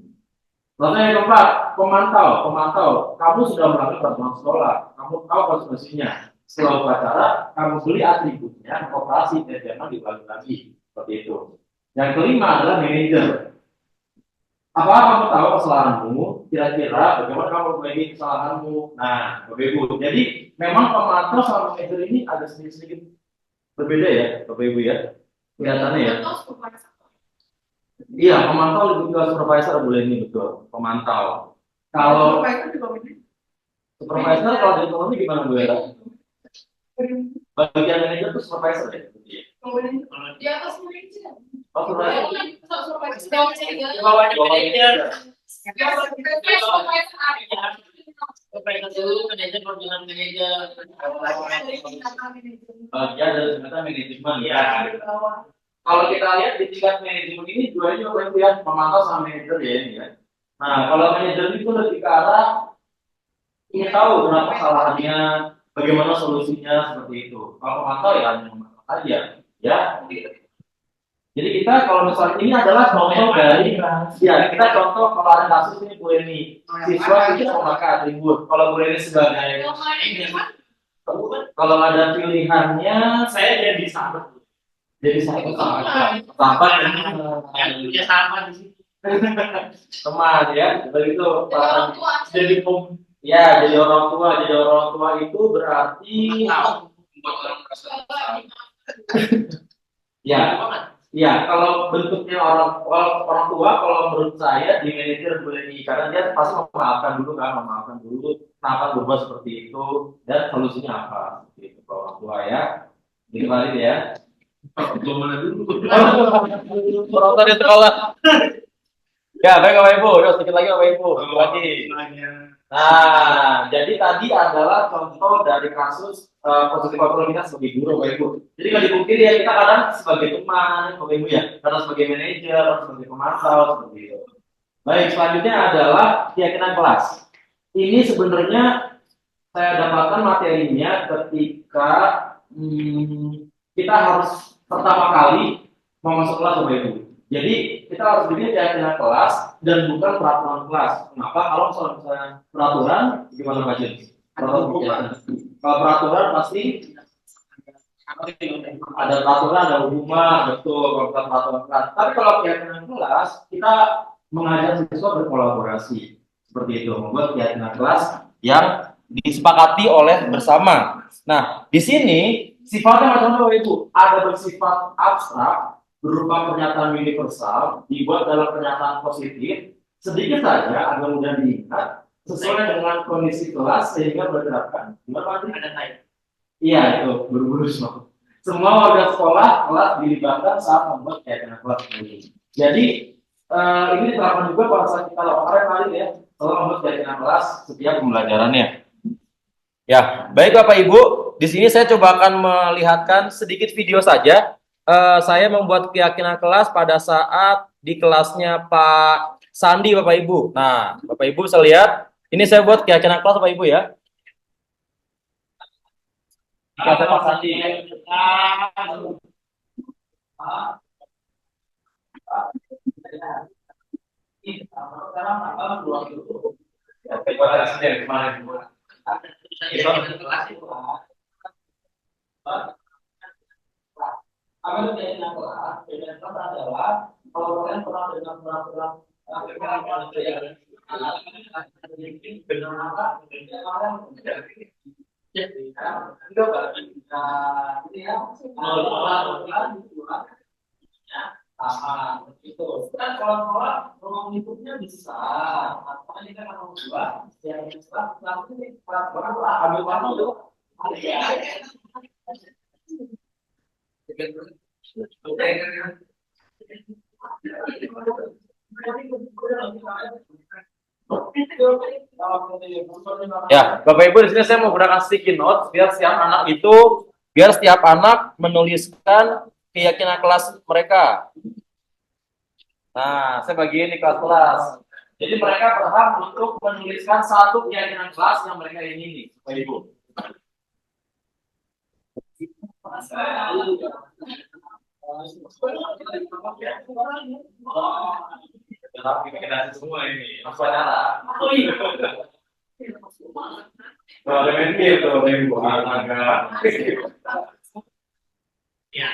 Lalu yang keempat, pemantau. Kamu sudah melanggar peraturan sekolah. Kamu tahu konsekuensinya. Setelah upacara, kamu beli atributnya, operasi dan jangan diulangi lagi. Seperti itu. Yang kelima adalah manajer. Apakah kamu tahu kesalahanmu? Kira-kira bagaimana kamu memperbaiki kesalahanmu? Nah, Bapak Ibu. Jadi memang pemantau sama manajer ini ada sedikit berbeda ya, Bapak Ibu ya. Kelihatannya ya. Iya, pemantau lebih ke supervisor boleh ini betul. Pemantau. Kalau supervisor kalau di ekonomi gimana Bu ya? Bagian manajer itu supervisor ya? Di atas manajer. Oh, supervisor. Di bawahnya manajer. Supervisor dulu, manajer baru dengan manajer. Bagian dari ternyata manajemen ya. Kalau kita lihat di tingkat manajemen ini dua-duanya Bapak Ibu ya, pemantau sama manajer ya ini ya. Nah, kalau manajer itu lebih ke arah ingin tahu kenapa kesalahannya, bagaimana solusinya seperti itu. Kalau pemantau ya hanya memantau aja, ya. Jadi kita kalau misalnya ini adalah contoh dari, ya kita contoh kalau ada kasus ini Bu Eni, siswa tidak memakai atribut. Kalau Bu Eni sebagai, kalau ada pilihannya, saya jadi sahabat. Jadi satu sahabat Ya sama di situ. teman ya, begitu. Orang tua. Jadi pom. Ya, jadi orang tua itu berarti Membuat orang merasa bersalah. ya, ya kalau bentuknya orang tua, kalau menurut saya di manajer boleh nih, karena dia pasti memaafkan dulu, kenapa berbuat seperti itu dan solusinya apa, seperti itu kalau orang tua ya, gitu kali ya. Mana dulu? Penonton di sekolah. Ya, baik Bapak Ibu. Yuk sedikit lagi Bapak Ibu. Lagi. Nah, jadi tadi adalah contoh dari kasus positif overload kita sebagai guru Bapak Ibu. Jadi kalau dipungkiri ya kita kadang sebagai teman Bapak Ibu ya, kadang sebagai manajer, kadang sebagai pemantau seperti itu. Baik, selanjutnya adalah keyakinan kelas. Ini sebenarnya saya dapatkan materinya ketika kita harus pertama kali mau masuk kelas Bapak Ibu. Jadi kita harus bikin keyakinan kelas dan bukan peraturan kelas. Kenapa? Kalau misalnya peraturan gimana Pak Jun? Kalau peraturan pasti ada peraturan, ada hukuman, betul. Kalau kita peraturan kelas. Tapi kalau keyakinan kelas kita mengajak siswa berkolaborasi seperti itu, membuat keyakinan kelas yang disepakati oleh bersama. Nah, di sini sifatnya macam-macam Ibu. Ada bersifat abstrak berupa pernyataan universal dibuat dalam pernyataan positif sedikit saja agar mudah diingat sesuai dengan kondisi kelas sehingga berdasarkan ada type. Iya itu buru-buru semua warga sekolah kelas dilibatkan saat membuat keyakinan kelas ini. Jadi ini diterapkan juga pada saat kita lakukan kali ya kalau membuat keyakinan kelas setiap pembelajarannya. Ya, baik Bapak Ibu, di sini saya coba akan melihatkan sedikit video saja. Saya membuat keyakinan kelas pada saat di kelasnya Pak Sandi, Bapak Ibu. Nah, Bapak Ibu bisa lihat, ini saya buat keyakinan kelas, Bapak Ibu ya. Kelasnya Pak Sandi. Apa itu keyakinan kelas? Keyakinan kelas adalah kalau kalian pernah dengar peraturan benar apa? Itu kan kalau ruang lingkupnya besar, apa ini kan kalau dua yang besar, nanti ambil waktu itu. Ya, Bapak Ibu di sini saya menggunakan sticky notes biar setiap anak menuliskan keyakinan kelas mereka. Nah, saya bagiin di kelas-kelas. Jadi mereka berhak untuk menuliskan satu keyakinan kelas yang mereka ingini, Bapak Ibu. Tapi kita semua ini, saudara. Oh iya. Ada media tuh, Ibu. Agak. Ya.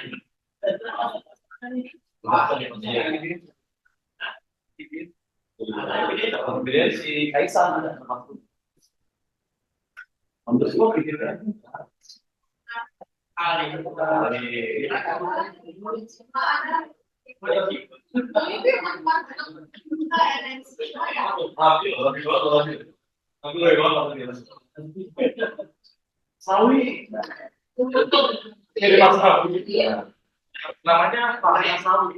Kemudian si Kaisang ada termasuk. Untuk semua gitu kan. Sawi. Jadi masalah. Namanya Pak Sawi.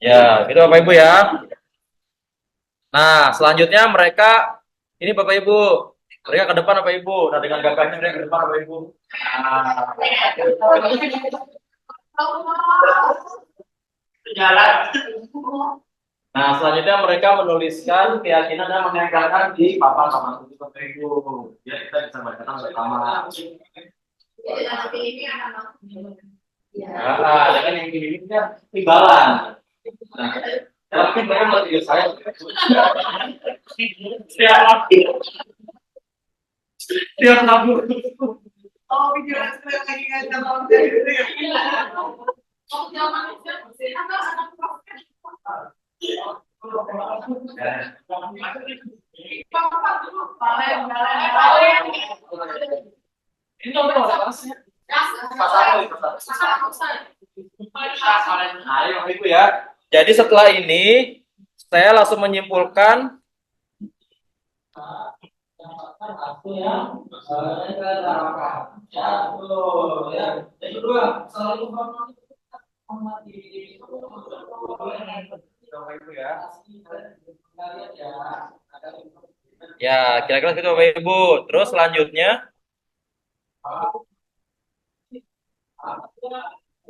Ya, itu Bapak Ibu ya. Nah, selanjutnya mereka ini Bapak Ibu, mereka ke depan Bapak Ibu. Nah, dengan gagahnya mereka ke depan Bapak Ibu. Jalan. Nah, selanjutnya mereka menuliskan keyakinan dan menempelkan di papan sama tulis Bapak Ibu. Ya, kita bisa bacakan bersama. Nah, dengan yang ini kan timbalan. Nah, tapi mereka melihat saya setiap lagu. Oh, pikiran saya lagi ngajak Ini apa kelasnya? Ayo Ibu ya. Jadi setelah ini saya langsung menyimpulkan ya, kira-kira gitu Bapak Ibu. Terus selanjutnya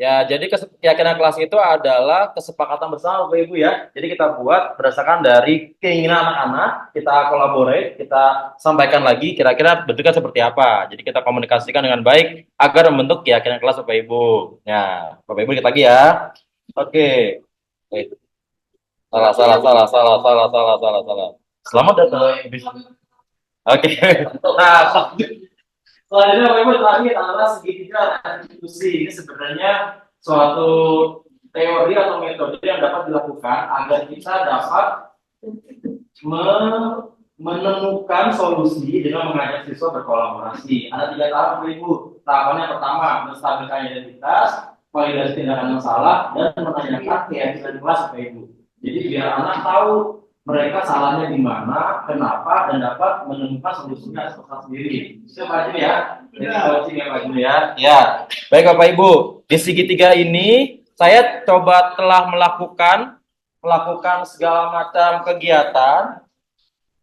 ya, jadi keyakinan kelas itu adalah kesepakatan bersama Bapak Ibu ya. Jadi kita buat berdasarkan dari keinginan anak-anak, kita collaborate, kita sampaikan lagi kira-kira bentuknya seperti apa. Jadi kita komunikasikan dengan baik agar membentuk keyakinan kelas Bapak Ibu. Ya, Bapak Ibu kita lagi ya. Oke. Salah. Selamat datang. Oke. Nah, selanjutnya Bapak Ibu terakhir adalah segitiga restitusi. Ini sebenarnya suatu teori atau metode yang dapat dilakukan agar kita dapat menemukan solusi dengan mengajak siswa berkolaborasi. Ada 3 tahap Bapak Ibu. Tahapan yang pertama menstabilkan identitas, validasi tindakan masalah, dan menanyakan keyakinan kelas Bapak Ibu. Jadi biar anak tahu mereka salahnya di mana, kenapa, dan dapat menemukan solusinya sendiri. Itu Pak Jun ya. Jadi coaching ya Pak Jun ya. Ya, baik Bapak Ibu. Di segitiga ini saya coba telah melakukan segala macam kegiatan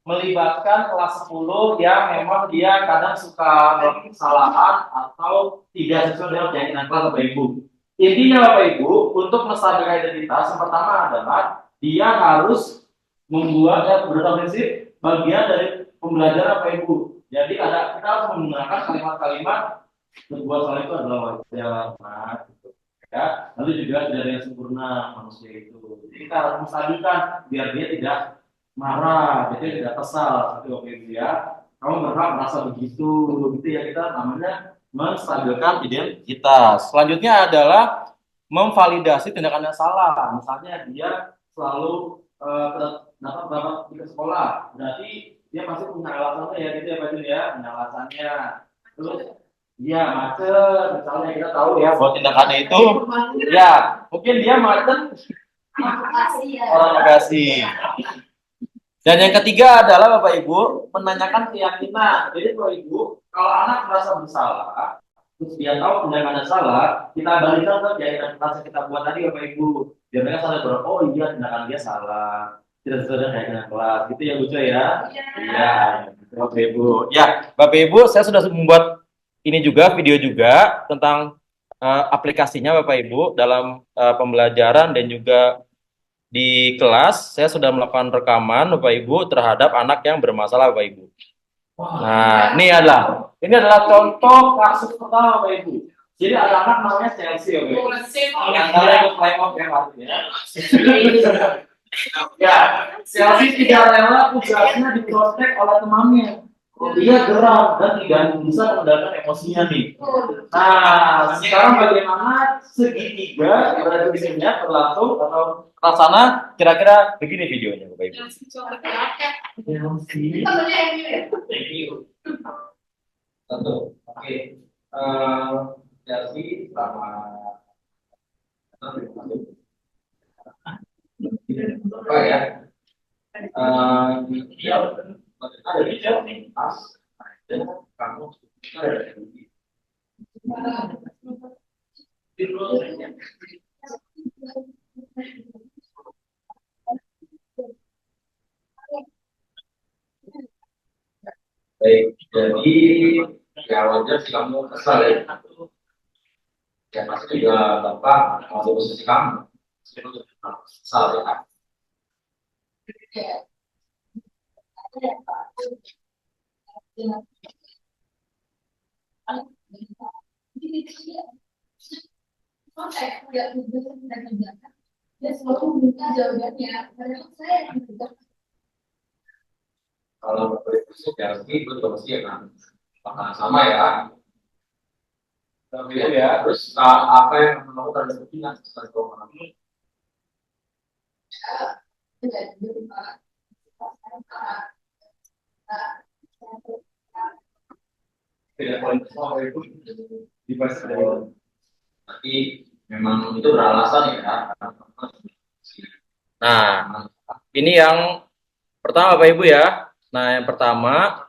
melibatkan kelas 10 yang memang dia kadang suka melakukan kesalahan atau tidak sesuai dengan keyakinan kelas Bapak Ibu. Intinya Bapak Ibu, untuk menstabilkan identitas yang pertama adalah dia harus membuat prinsip bagian dari pembelajaran Bapak Ibu. Jadi kita harus menggunakan kalimat-kalimat berbuat salah itu adalah wajar, gitu. Ya, lalu juga tidak ada yang sempurna manusia itu. Jadi kita harus menstabilkan biar dia tidak marah, jadi tidak kesal, seperti Bapak Ibu ya. Kamu berhak merasa begitu, gitu ya, kita namanya menstabilkan identitas. Selanjutnya adalah memvalidasi tindakan yang salah. Misalnya dia selalu dapat berapa di sekolah, berarti dia pasti punya alasannya ya, gitu ya Pak Jun ya, punya alasannya. Terus dia macet, misalnya kita tahu ya bahwa tindakannya itu ya mungkin dia macet orang Bekasi. Dan yang ketiga adalah Bapak Ibu menanyakan keyakinan. Jadi Bapak Ibu, kalau anak merasa bersalah, terus dia tahu tindakannya salah, kita balikan ke keyakinan kelas yang kita buat tadi Bapak Ibu. Biar mereka sadar bahwa oh iya tindakan dia salah. tidak sesuai dengan keyakinan kelas. Gitu ya Bu Coy ya. Iya. Iya, Bapak Ibu. Ya, Bapak Ibu, saya sudah membuat ini juga video juga tentang aplikasinya Bapak Ibu dalam pembelajaran dan juga di kelas. Saya sudah melakukan rekaman Bapak Ibu terhadap anak yang bermasalah Bapak Ibu. Nah, ini adalah contoh kasus pertama Bapak Ibu. Jadi ada anak namanya Chelsea Bapak Ibu. Yang kalian ikut play off ya maksudnya. Ya, Chelsea tidak rela tugasnya diprotek oleh temannya. Dia geram dan tidak bisa mengendalikan emosinya nih. Nah, sekarang bagaimana segitiga berada di sini berlangsung atau terlaksana? Kira-kira begini videonya, Bapak Ibu. Thank you. Satu, oke. Chelsea sama apa ya? Dia ada di Chelsea pas dan kamu ada di baik, jadi ya wajar sih kamu kesal ya. Ya pasti juga bapak mau posisi kamu. Kesal ya. Kalau berposisi Chelsea itu pasti akan sama ya. Tapi ya, terus apa yang kamu terdepan setelah itu? Tidak poin semua itu di pas tapi memang itu beralasan ya. Nah, ini yang pertama Bapak Ibu ya. Nah, yang pertama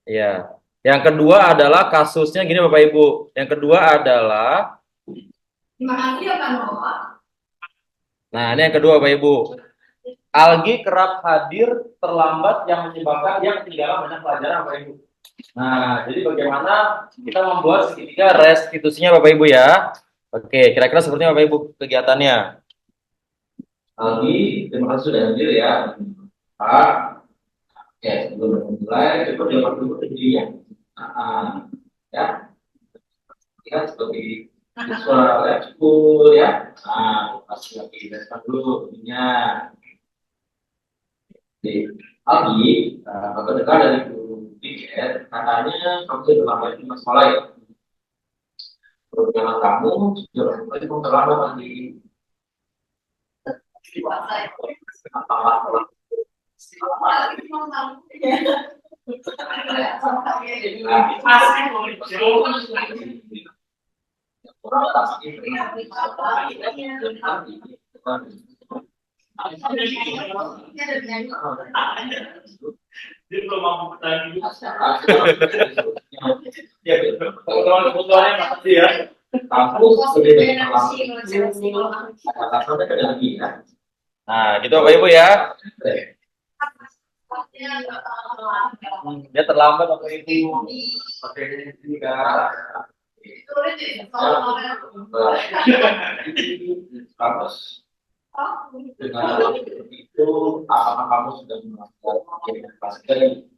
ya. Yang kedua adalah kasusnya gini Bapak Ibu. Yang kedua adalah nah, ini yang kedua Bapak Ibu. Algi kerap hadir terlambat yang menyebabkan dia ketinggalan banyak pelajaran Bapak Ibu. Nah, jadi bagaimana kita membuat segitiga restitusinya Bapak Ibu ya? Oke, kira-kira seperti Bapak Ibu kegiatannya. Algi, terima kasih sudah hadir ya. Pak, oke, sebelum mulai, coba jawab dulu sendiri ya. Ya, lihat seperti siswa lab school ya. Nah, pasti lagi kita dulu ininya. Algi, Bapak dengar dari guru tiket, katanya kamu sudah terlambat di sekolah ya. Perjalanan kamu sudah terlambat lagi. Dia belum mampu bertanding. Ya, kebetulan makasih ya. Kampus sudah lagi ya. Nah, gitu Bapak Ibu ya. Dia terlambat Bapak Ibu. Oke, ini kampus dengan itu apakah kamu sudah melakukan kelas dari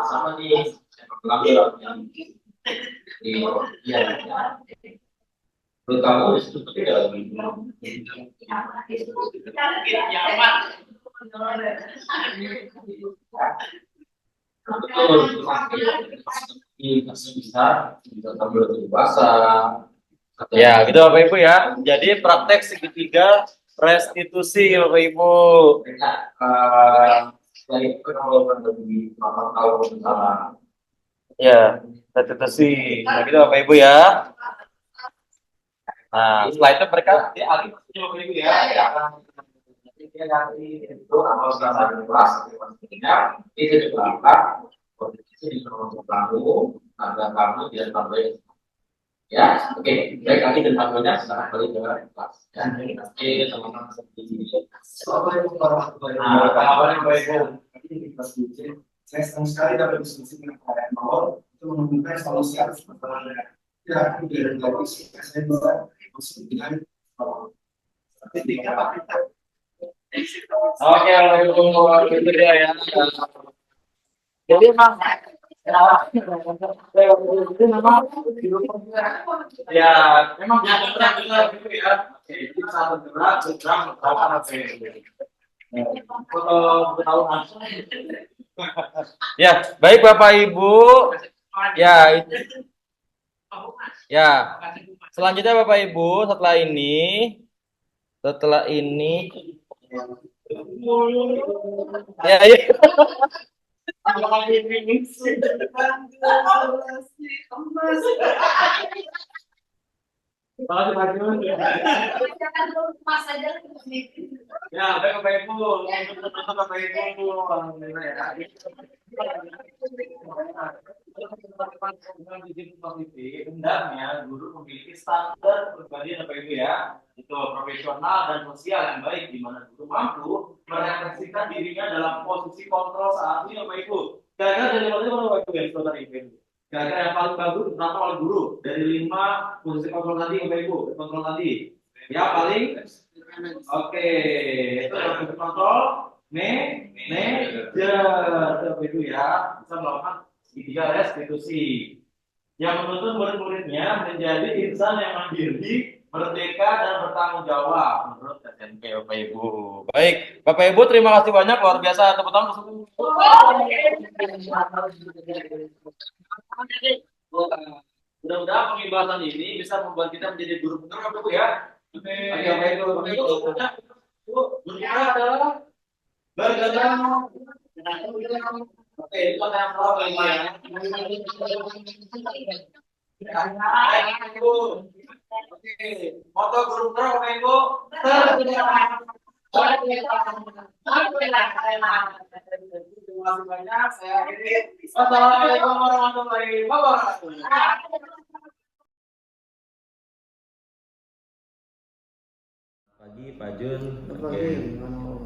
sama nih menurut kamu itu tidak masih bisa kamu lebih dewasa. Ya, gitu Bapak Ibu ya. Jadi praktek segitiga restitusi Bapak Ibu. Dari kalau lebih 8 tahun misalnya. Ya, restitusi. Nah, gitu Bapak Ibu ya. Nah, setelah itu mereka alih fungsinya Bapak Ibu ya. Nanti itu awal selama kelas pastinya itu juga akan kondisi di kelompok kamu agar kamu tidak sampai Ya, oke. Baik, kami dan waktunya sekarang balik ke kelas. Ya, oke, sama-sama seperti ini. Assalamualaikum warahmatullahi wabarakatuh. Ini di kelas ujian. Saya senang sekali dapat diskusi dengan kalian bahwa untuk menemukan solusi atas masalah ya dari saya bisa masuk dengan ketika Pak Kita. Oke, alhamdulillah ya. Jadi memang ya memang jangan berat gitu ya. Oke, kita saat bergerak melakukan apa ya, baik Bapak Ibu. Ya, ya. Selanjutnya Bapak Ibu, setelah ini ya, ya. Ya, baik Bapak Ibu. Bapak Ibu. Hendaknya guru memiliki standar pribadi Bapak Ibu ya, itu profesional dan sosial yang baik, di mana guru mampu merefleksikan dirinya dalam posisi kontrol saat ini Bapak Ibu. Gagal dari mana Bapak Ibu yang sudah tadi? Gagal yang paling bagus berapa oleh guru dari 5 posisi kontrol tadi Bapak Ibu, kontrol tadi. Ya paling oke, itu posisi kontrol manajer Bapak Ibu ya, bisa melakukan segitiga restitusi yang menuntut murid-muridnya menjadi insan yang mandiri, merdeka dan bertanggung jawab menurut SMP Bapak Ibu. Baik, Bapak Ibu terima kasih banyak, luar biasa, tepuk tangan. Mudah-mudahan pembahasan ini bisa membuat kita menjadi guru benar Bapak Ibu ya. Oke, Bapak Ibu. Guru adalah bergabung. Oke, itu yang salah ya. Oke, moto guru Bapak Ibu. Terima kasih banyak. Saya akhiri. Wassalamualaikum warahmatullahi wabarakatuh. Pagi Pak Jun. Oke.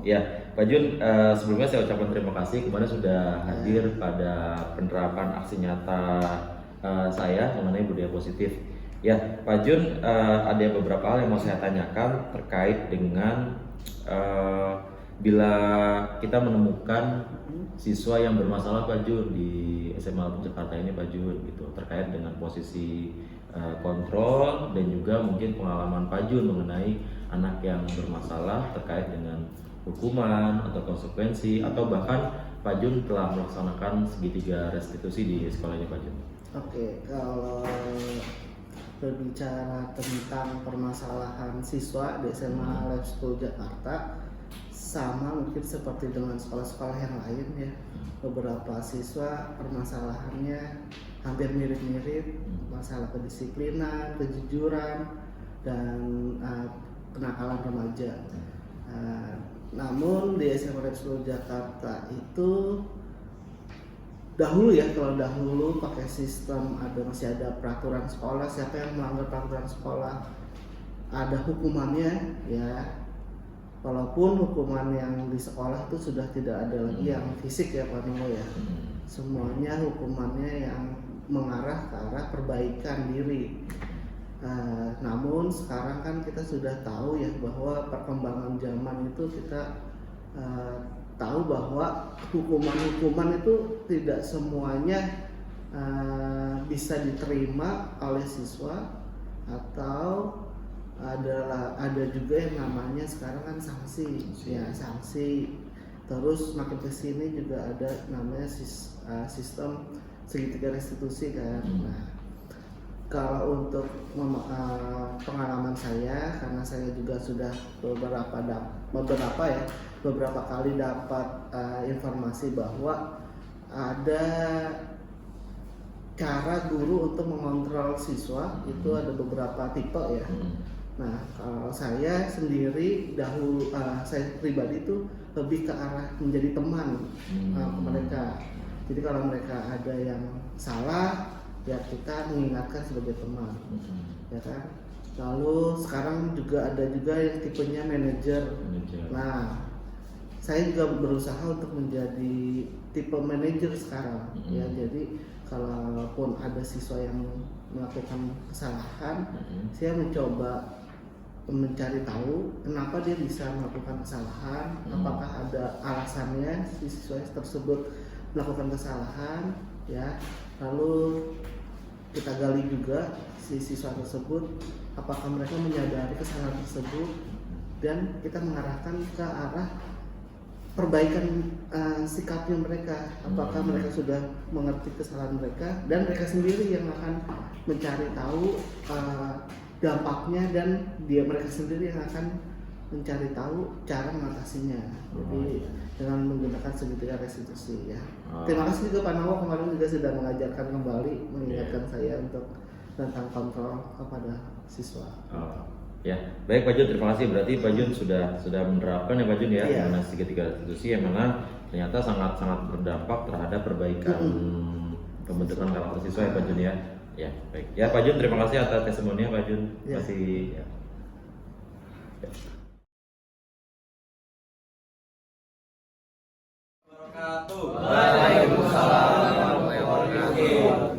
Ya, Pak Jun, sebelumnya saya ucapkan terima kasih kemarin sudah hadir pada penerapan aksi nyata saya mengenai budaya positif. Ya, Pak Jun, ada beberapa hal yang mau saya tanyakan terkait dengan bila kita menemukan siswa yang bermasalah Pak Jun di SMA Jakarta ini Pak Jun gitu, terkait dengan posisi kontrol dan juga mungkin pengalaman Pak Jun mengenai anak yang bermasalah terkait dengan hukuman atau konsekuensi, atau bahkan Pak Jun telah melaksanakan segitiga restitusi di sekolahnya Pak Jun. Oke, kalau berbicara tentang permasalahan siswa di SMA Life School Jakarta, sama mungkin seperti dengan sekolah-sekolah yang lain ya. Beberapa siswa permasalahannya hampir mirip-mirip, masalah kedisiplinan, kejujuran, dan kenakalan remaja. Namun di SMA Life School Jakarta itu dahulu ya, kalau dahulu pakai sistem masih ada peraturan sekolah, siapa yang melanggar peraturan sekolah ada hukumannya ya. Walaupun hukuman yang di sekolah itu sudah tidak ada lagi yang fisik ya Pak Nino ya, semuanya hukumannya yang mengarah ke arah perbaikan diri. Namun sekarang kan kita sudah tahu ya bahwa perkembangan zaman itu kita tahu bahwa hukuman-hukuman itu tidak semuanya bisa diterima oleh siswa, atau ada juga yang namanya sekarang kan sanksi. Ya, sanksi. Terus makin kesini juga ada namanya sistem segitiga restitusi kan. Nah, kalau untuk pengalaman saya, karena saya juga sudah beberapa kali dapat informasi bahwa ada cara guru untuk mengontrol siswa itu ada beberapa tipe ya. Nah, kalau saya sendiri dahulu, saya pribadi itu lebih ke arah menjadi teman ke mereka. Jadi kalau mereka ada yang salah, ya kita mengingatkan sebagai teman, ya kan. Lalu sekarang juga ada juga yang tipenya manajer. Nah, saya juga berusaha untuk menjadi tipe manajer sekarang, ya. Jadi kalaupun ada siswa yang melakukan kesalahan, saya mencoba mencari tahu kenapa dia bisa melakukan kesalahan, apakah ada alasannya si siswa tersebut melakukan kesalahan, ya. Lalu kita gali juga si siswa tersebut apakah mereka menyadari kesalahan tersebut, dan kita mengarahkan ke arah perbaikan sikapnya mereka, apakah mereka sudah mengerti kesalahan mereka, dan mereka sendiri yang akan mencari tahu dampaknya, dan mereka sendiri yang akan mencari tahu cara mengatasinya. Jadi dengan menggunakan segitiga restitusi, ya. Terima kasih juga Pak Nawo kemarin juga sudah mengajarkan kembali, mengingatkan saya untuk tentang kontrol kepada siswa. Ya, baik Pak Jun, terima kasih. Berarti Pak Jun sudah menerapkan ya Pak Jun ya, menggunakan segitiga restitusi yang mana ternyata sangat berdampak terhadap perbaikan pembentukan karakter siswa ya Pak Jun ya. Ya, baik. Ya Pak Jun, terima kasih atas testimoninya Pak Jun. Terima kasih. Ya. Waalaikumsalam.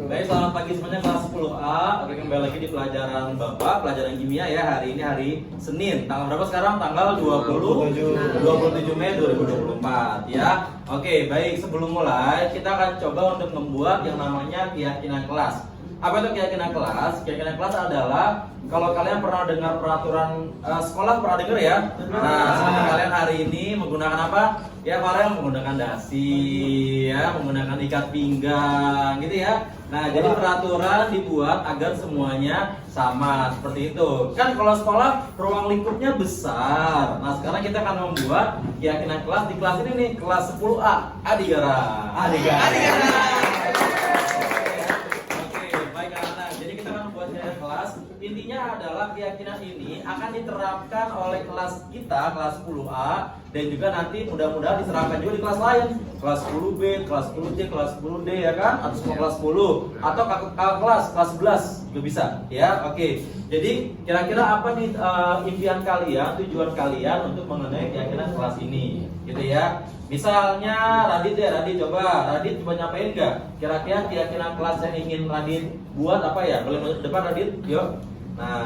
Baik, selamat pagi semuanya kelas 10A. Oke, kembali lagi di pelajaran Bapak, pelajaran kimia ya. Hari ini hari Senin. Tanggal berapa sekarang? Tanggal 27 Mei 2024 ya. Oke, baik, sebelum mulai kita akan coba untuk membuat yang namanya keyakinan kelas. Apa itu keyakinan kelas? Keyakinan kelas adalah kalau kalian pernah dengar peraturan sekolah, pernah dengar ya? Nah, seperti kalian hari ini menggunakan apa? Ya, kalian menggunakan dasi, ya, menggunakan ikat pinggang, gitu ya. Nah, jadi peraturan dibuat agar semuanya sama seperti itu. Kan kalau sekolah ruang lingkupnya besar. Nah, sekarang kita akan membuat keyakinan kelas di kelas ini nih, kelas 10A. Adigara. Intinya adalah keyakinan ini akan diterapkan oleh kelas kita, kelas 10A, dan juga nanti mudah-mudahan diterapkan juga di kelas lain, kelas 10B, kelas 10C, kelas 10D ya kan, atau semua kelas 10 atau kakak kelas 11 juga bisa ya. Oke, jadi kira-kira apa nih impian kalian, tujuan kalian untuk mengenai keyakinan kelas ini gitu ya. Misalnya Radit coba nyampein nggak kira-kira keyakinan kelas yang ingin Radit buat apa ya? Boleh masuk depan Radit, yuk. Nah,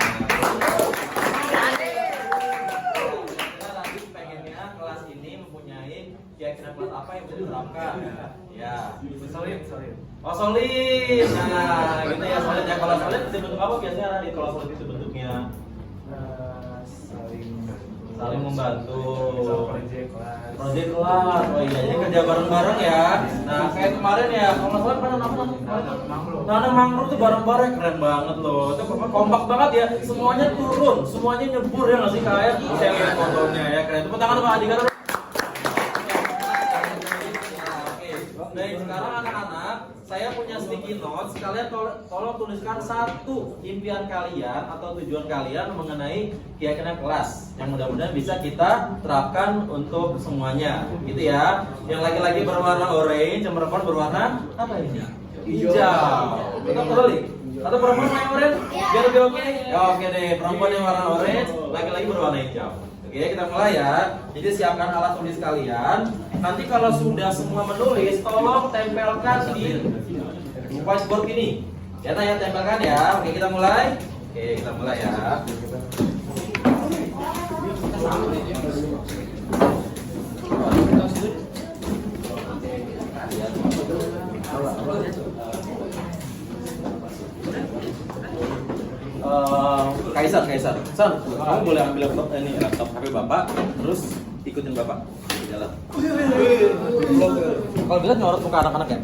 Radit pengennya kelas ini mempunyai keyakinan kelas apa yang bisa diterapkan? Ya, solid. Oh, solid. Nah, gitu ya, solid ya. Kalau solid bentuk apa biasanya Radit? Kalau solid itu bentuknya saling membantu. Proyek kelas. Oh iya, jadi kerja bareng-bareng ya. Nah, kayak kemarin ya, kalau salah pada nanam mangrove tuh bareng-bareng, keren banget loh. Itu kompak banget ya. Semuanya turun, semuanya nyebur ya nggak sih kayak saya lihat fotonya ya, keren. Tepuk tangan sama adik-adik. Baik, sekarang anak-anak, saya punya sticky notes. Kalian tolong tuliskan satu impian kalian atau tujuan kalian mengenai keyakinan kelas yang mudah-mudahan bisa kita terapkan untuk semuanya, gitu ya. Yang laki-laki berwarna orange, yang perempuan berwarna apa ini? Hijau. Betul kembali? Atau perempuan yang orange? Biar lebih oke? Ya, oke deh, perempuan yang warna orange, laki-laki berwarna hijau. Oke, kita mulai ya. Jadi siapkan alat tulis kalian. Nanti kalau sudah semua menulis, tolong tempelkan di whiteboard ini. Ya, tempelkan ya. Oke, kita mulai. Oke, kita mulai ya. Kaisar. San, kamu boleh ambil laptop HP Bapak, terus ikutin Bapak di jalan. Kalau bisa nyorot muka anak-anak ya.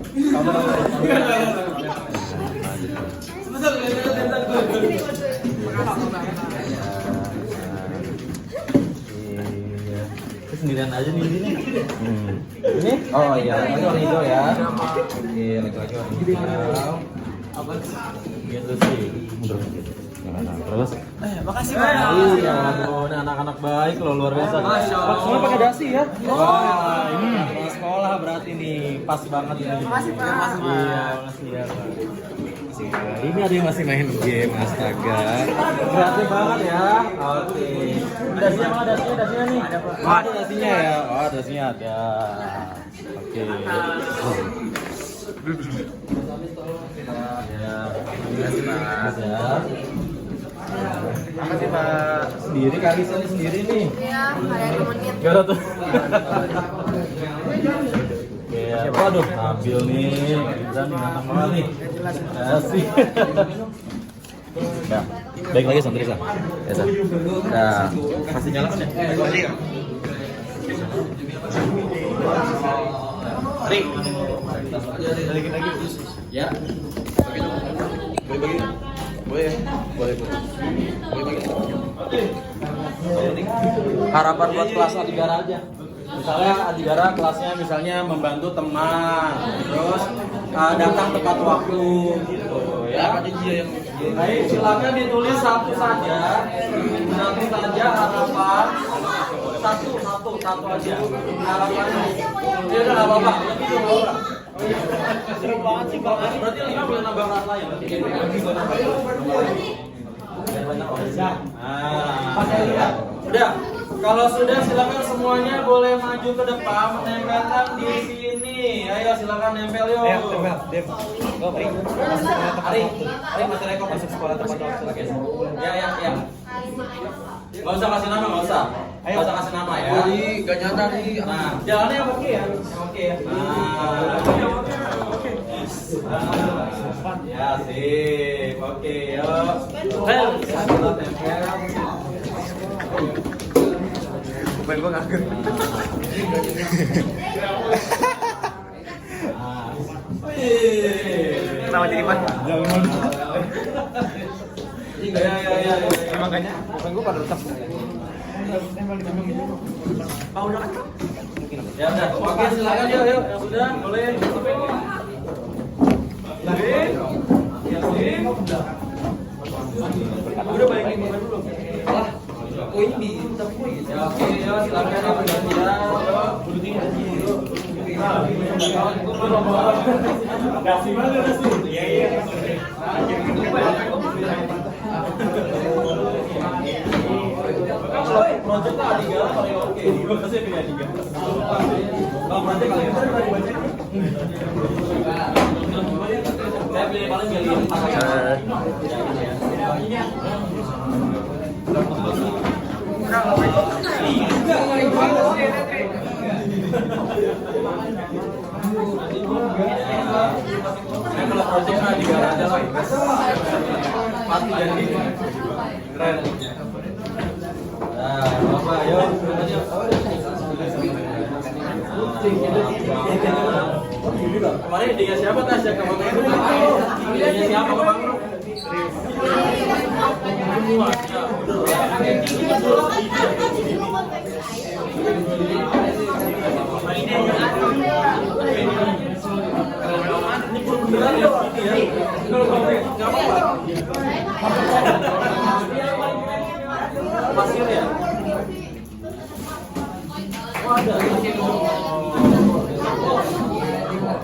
Sendirian aja nih ini. Ini? Oh iya, ini warna hijau ya. Oke, laki-laki warna hijau. Apa? Gitu sih. Terus? Makasih Pak. Iya, aduh, ini anak-anak baik loh, luar biasa. Semua pakai dasi ya? Wah, ini sekolah berarti nih, pas banget ini. Makasih Pak. Iya, makasih ya Pak. Ini ada yang masih main game, astaga. Kreatif banget ya. Oke. Dasinya mana dasinya nih? Oh, ada dasinya ya. Oh, dasinya ada. Oke. Ya, terima kasih Mas ya. Makasih Pak. Sendiri kali sendiri nih. Iya, ada yang nemenin. Gak ada tuh. Oke, waduh, ambil nih. Gibran binatang mana nih? Asik. Ya, baik lagi Santri Sa. Ya, Sa. Nah, kasih nyalakan ya. Ring. Balikin lagi. Ya. Boleh. Harapan buat kelas Adigara aja. Misalnya Adigara kelasnya misalnya membantu teman, terus datang tepat waktu gitu ya. Baik, silakan ditulis satu saja harapan. Satu aja harapannya. Ya udah nggak apa-apa. Seru banget sih Bang. Berarti 5 boleh nambah kelas lain. Biar banyak orang. Udah. Kalau sudah silakan semuanya boleh maju ke depan menempelkan di sini. Ayo silakan nempel yuk. Ayo tempel, Dev. Go, Ari masih rekor masuk sekolah tepat waktu. Ya. Gak usah kasih nama, gak usah. Gak usah kasih nama ya. Gak nyata nih. Nah, jalannya yang oke ya. Ya sip. Oke, yuk. Satu tempel. Bukan gue nganggur. Kenapa jadi pan? Ya. Makanya bukan gue pada tetap. Udah kan? Ya udah. Oke, silakan yuk. Yang sudah boleh. Udah balikin makan dulu. Oh ini di tapi gitu. Ya oke, ya silakan ya bergantian. Bulu tinggi aja dulu. Kasih banget sih. Iya. Kalau project Adigara paling oke. Terima kasih pilih Adigara. Kalau project kali ini tadi baca. Saya pilih paling milih kalau project Adigara aja lah. Pasti jadi keren. Nah, apa ayo kemarin dia siapa tas ya kemarin dia siapa kemarin ini pun beneran ya pasir ya. Oh ada.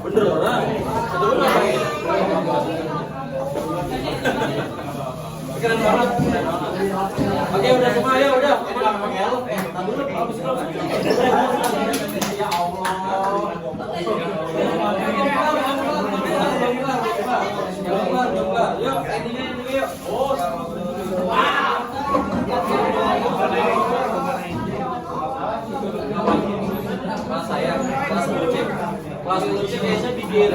Beneran. Keren banget. Oke udah semua ya udah. Ya Allah. Yuk, ini yuk. Oh, saya kelas lucek biasanya bikin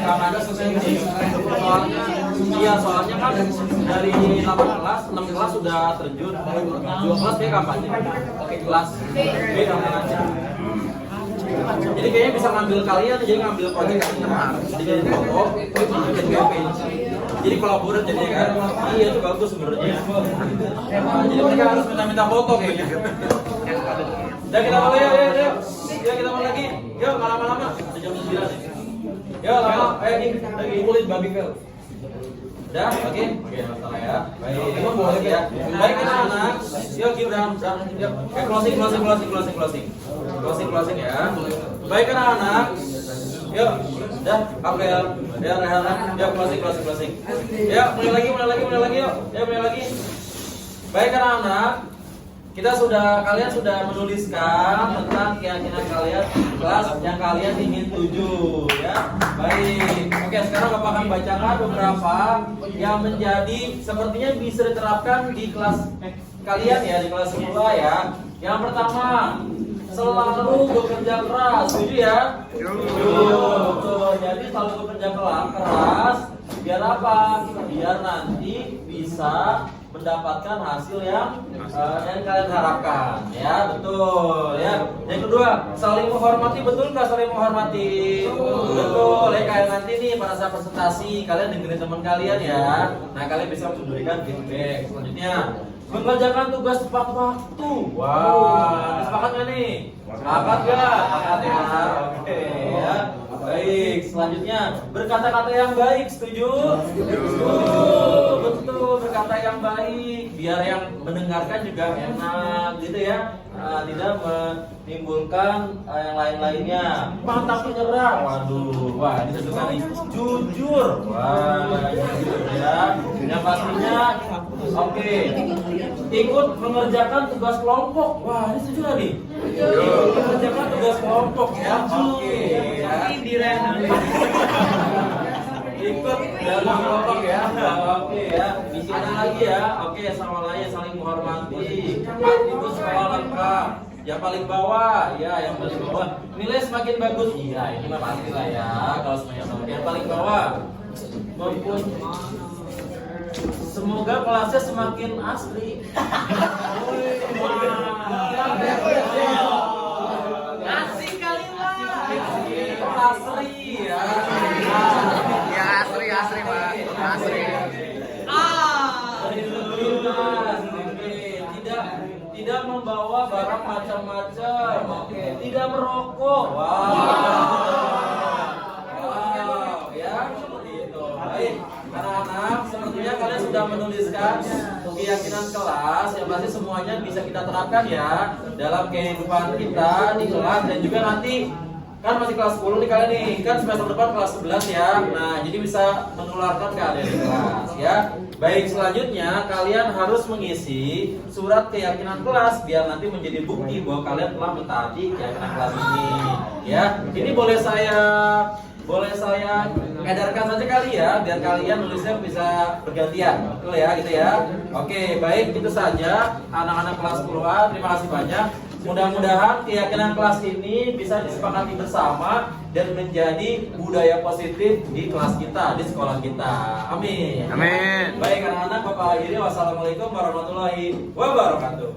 ramadan sensasi soalnya kan dari 8 kelas 6 kelas sudah terjun 2 kelas dia kampanye kelas B kampanye jadi kayaknya bisa ngambil kalian jadi ngambil project jadi foto bikin campaign jadi kolaborat jadinya kan iya itu bagus sebenarnya jadi mereka harus minta foto kayak gitu. Udah kita mulai yuk kita mulai lagi yuk nggak lama-lama udah jam 9 nih yuk lama lagi kulit babi fel udah oke masalah ya baik itu boleh ya baik anak yuk Gibran yuk closing ya baik anak yuk Ya, oke ya. Ya, rehat. Ya, closing. Ya, mulai lagi yuk. Ya, mulai lagi. Baik anak-anak, kalian sudah menuliskan tentang keyakinan kalian kelas yang kalian ingin tuju, ya. Baik. Oke, sekarang Bapak akan bacakan beberapa yang menjadi sepertinya bisa diterapkan di kelas kalian ya, di kelas 10 ya. Yang pertama, selalu bekerja keras, setuju ya? Betul. Jadi selalu bekerja keras, biar apa? Biar nanti bisa mendapatkan hasil yang kalian harapkan, ya, betul, ya. Yang kedua, saling menghormati, betul nggak saling menghormati? Betul, ya, kayak nanti nih pada saat presentasi kalian dengerin teman kalian ya. Nah, kalian bisa memberikan feedback. Selanjutnya, mengerjakan tugas tepat waktu. Wah, sepakat nggak nih? Sepakat nggak? Sepakat ya. Oke, ya. Baik, selanjutnya berkata-kata yang baik, setuju? Betul, berkata yang baik, biar yang mendengarkan juga enak, gitu ya. Tidak menimbulkan yang lain-lainnya. Pantang menyerah, waduh, wah ini juga nih. Jujur, wah jujur ya. Yang pastinya, oke. Ikut mengerjakan tugas kelompok, wah ini setuju nggak nih? Ikut mengerjakan tugas kelompok ya, oke. Ikut dalam kelompok ya, oke ya. Di sini lagi ya, oke, sama lain saling menghormati. Itu sekolah lengkap. Yang paling bawah, ya, yang paling bawah. Nilai semakin bagus, iya, ini mah pasti lah ya. Kalau semuanya bagus, yang paling bawah. Semoga kelasnya semakin asri. Asik kali lah. Asri ya. Ya asri Pak. Asri. Tidak membawa barang macam-macam. Oke, tidak merokok. Wow. Ya, seperti itu. Baik, anak-anak, sepertinya kalian sudah menuliskan keyakinan kelas yang pasti semuanya bisa kita terapkan ya dalam kehidupan kita di kelas dan juga nanti kan masih kelas 10 nih kalian nih, kan semester depan kelas 11 ya. Nah, jadi bisa menularkan ke adik kelas ya. Baik, selanjutnya kalian harus mengisi surat keyakinan kelas biar nanti menjadi bukti bahwa kalian telah mentaati keyakinan kelas ini. Ya, ini boleh saya edarkan saja kali ya, biar kalian nulisnya bisa bergantian, betul ya, gitu ya. Oke, baik, itu saja anak-anak kelas 10A. Terima kasih banyak. Mudah-mudahan keyakinan kelas ini bisa disepakati bersama dan menjadi budaya positif di kelas kita, di sekolah kita. Amin. Amin. Baik anak-anak, Bapak akhiri. Wassalamualaikum warahmatullahi wabarakatuh.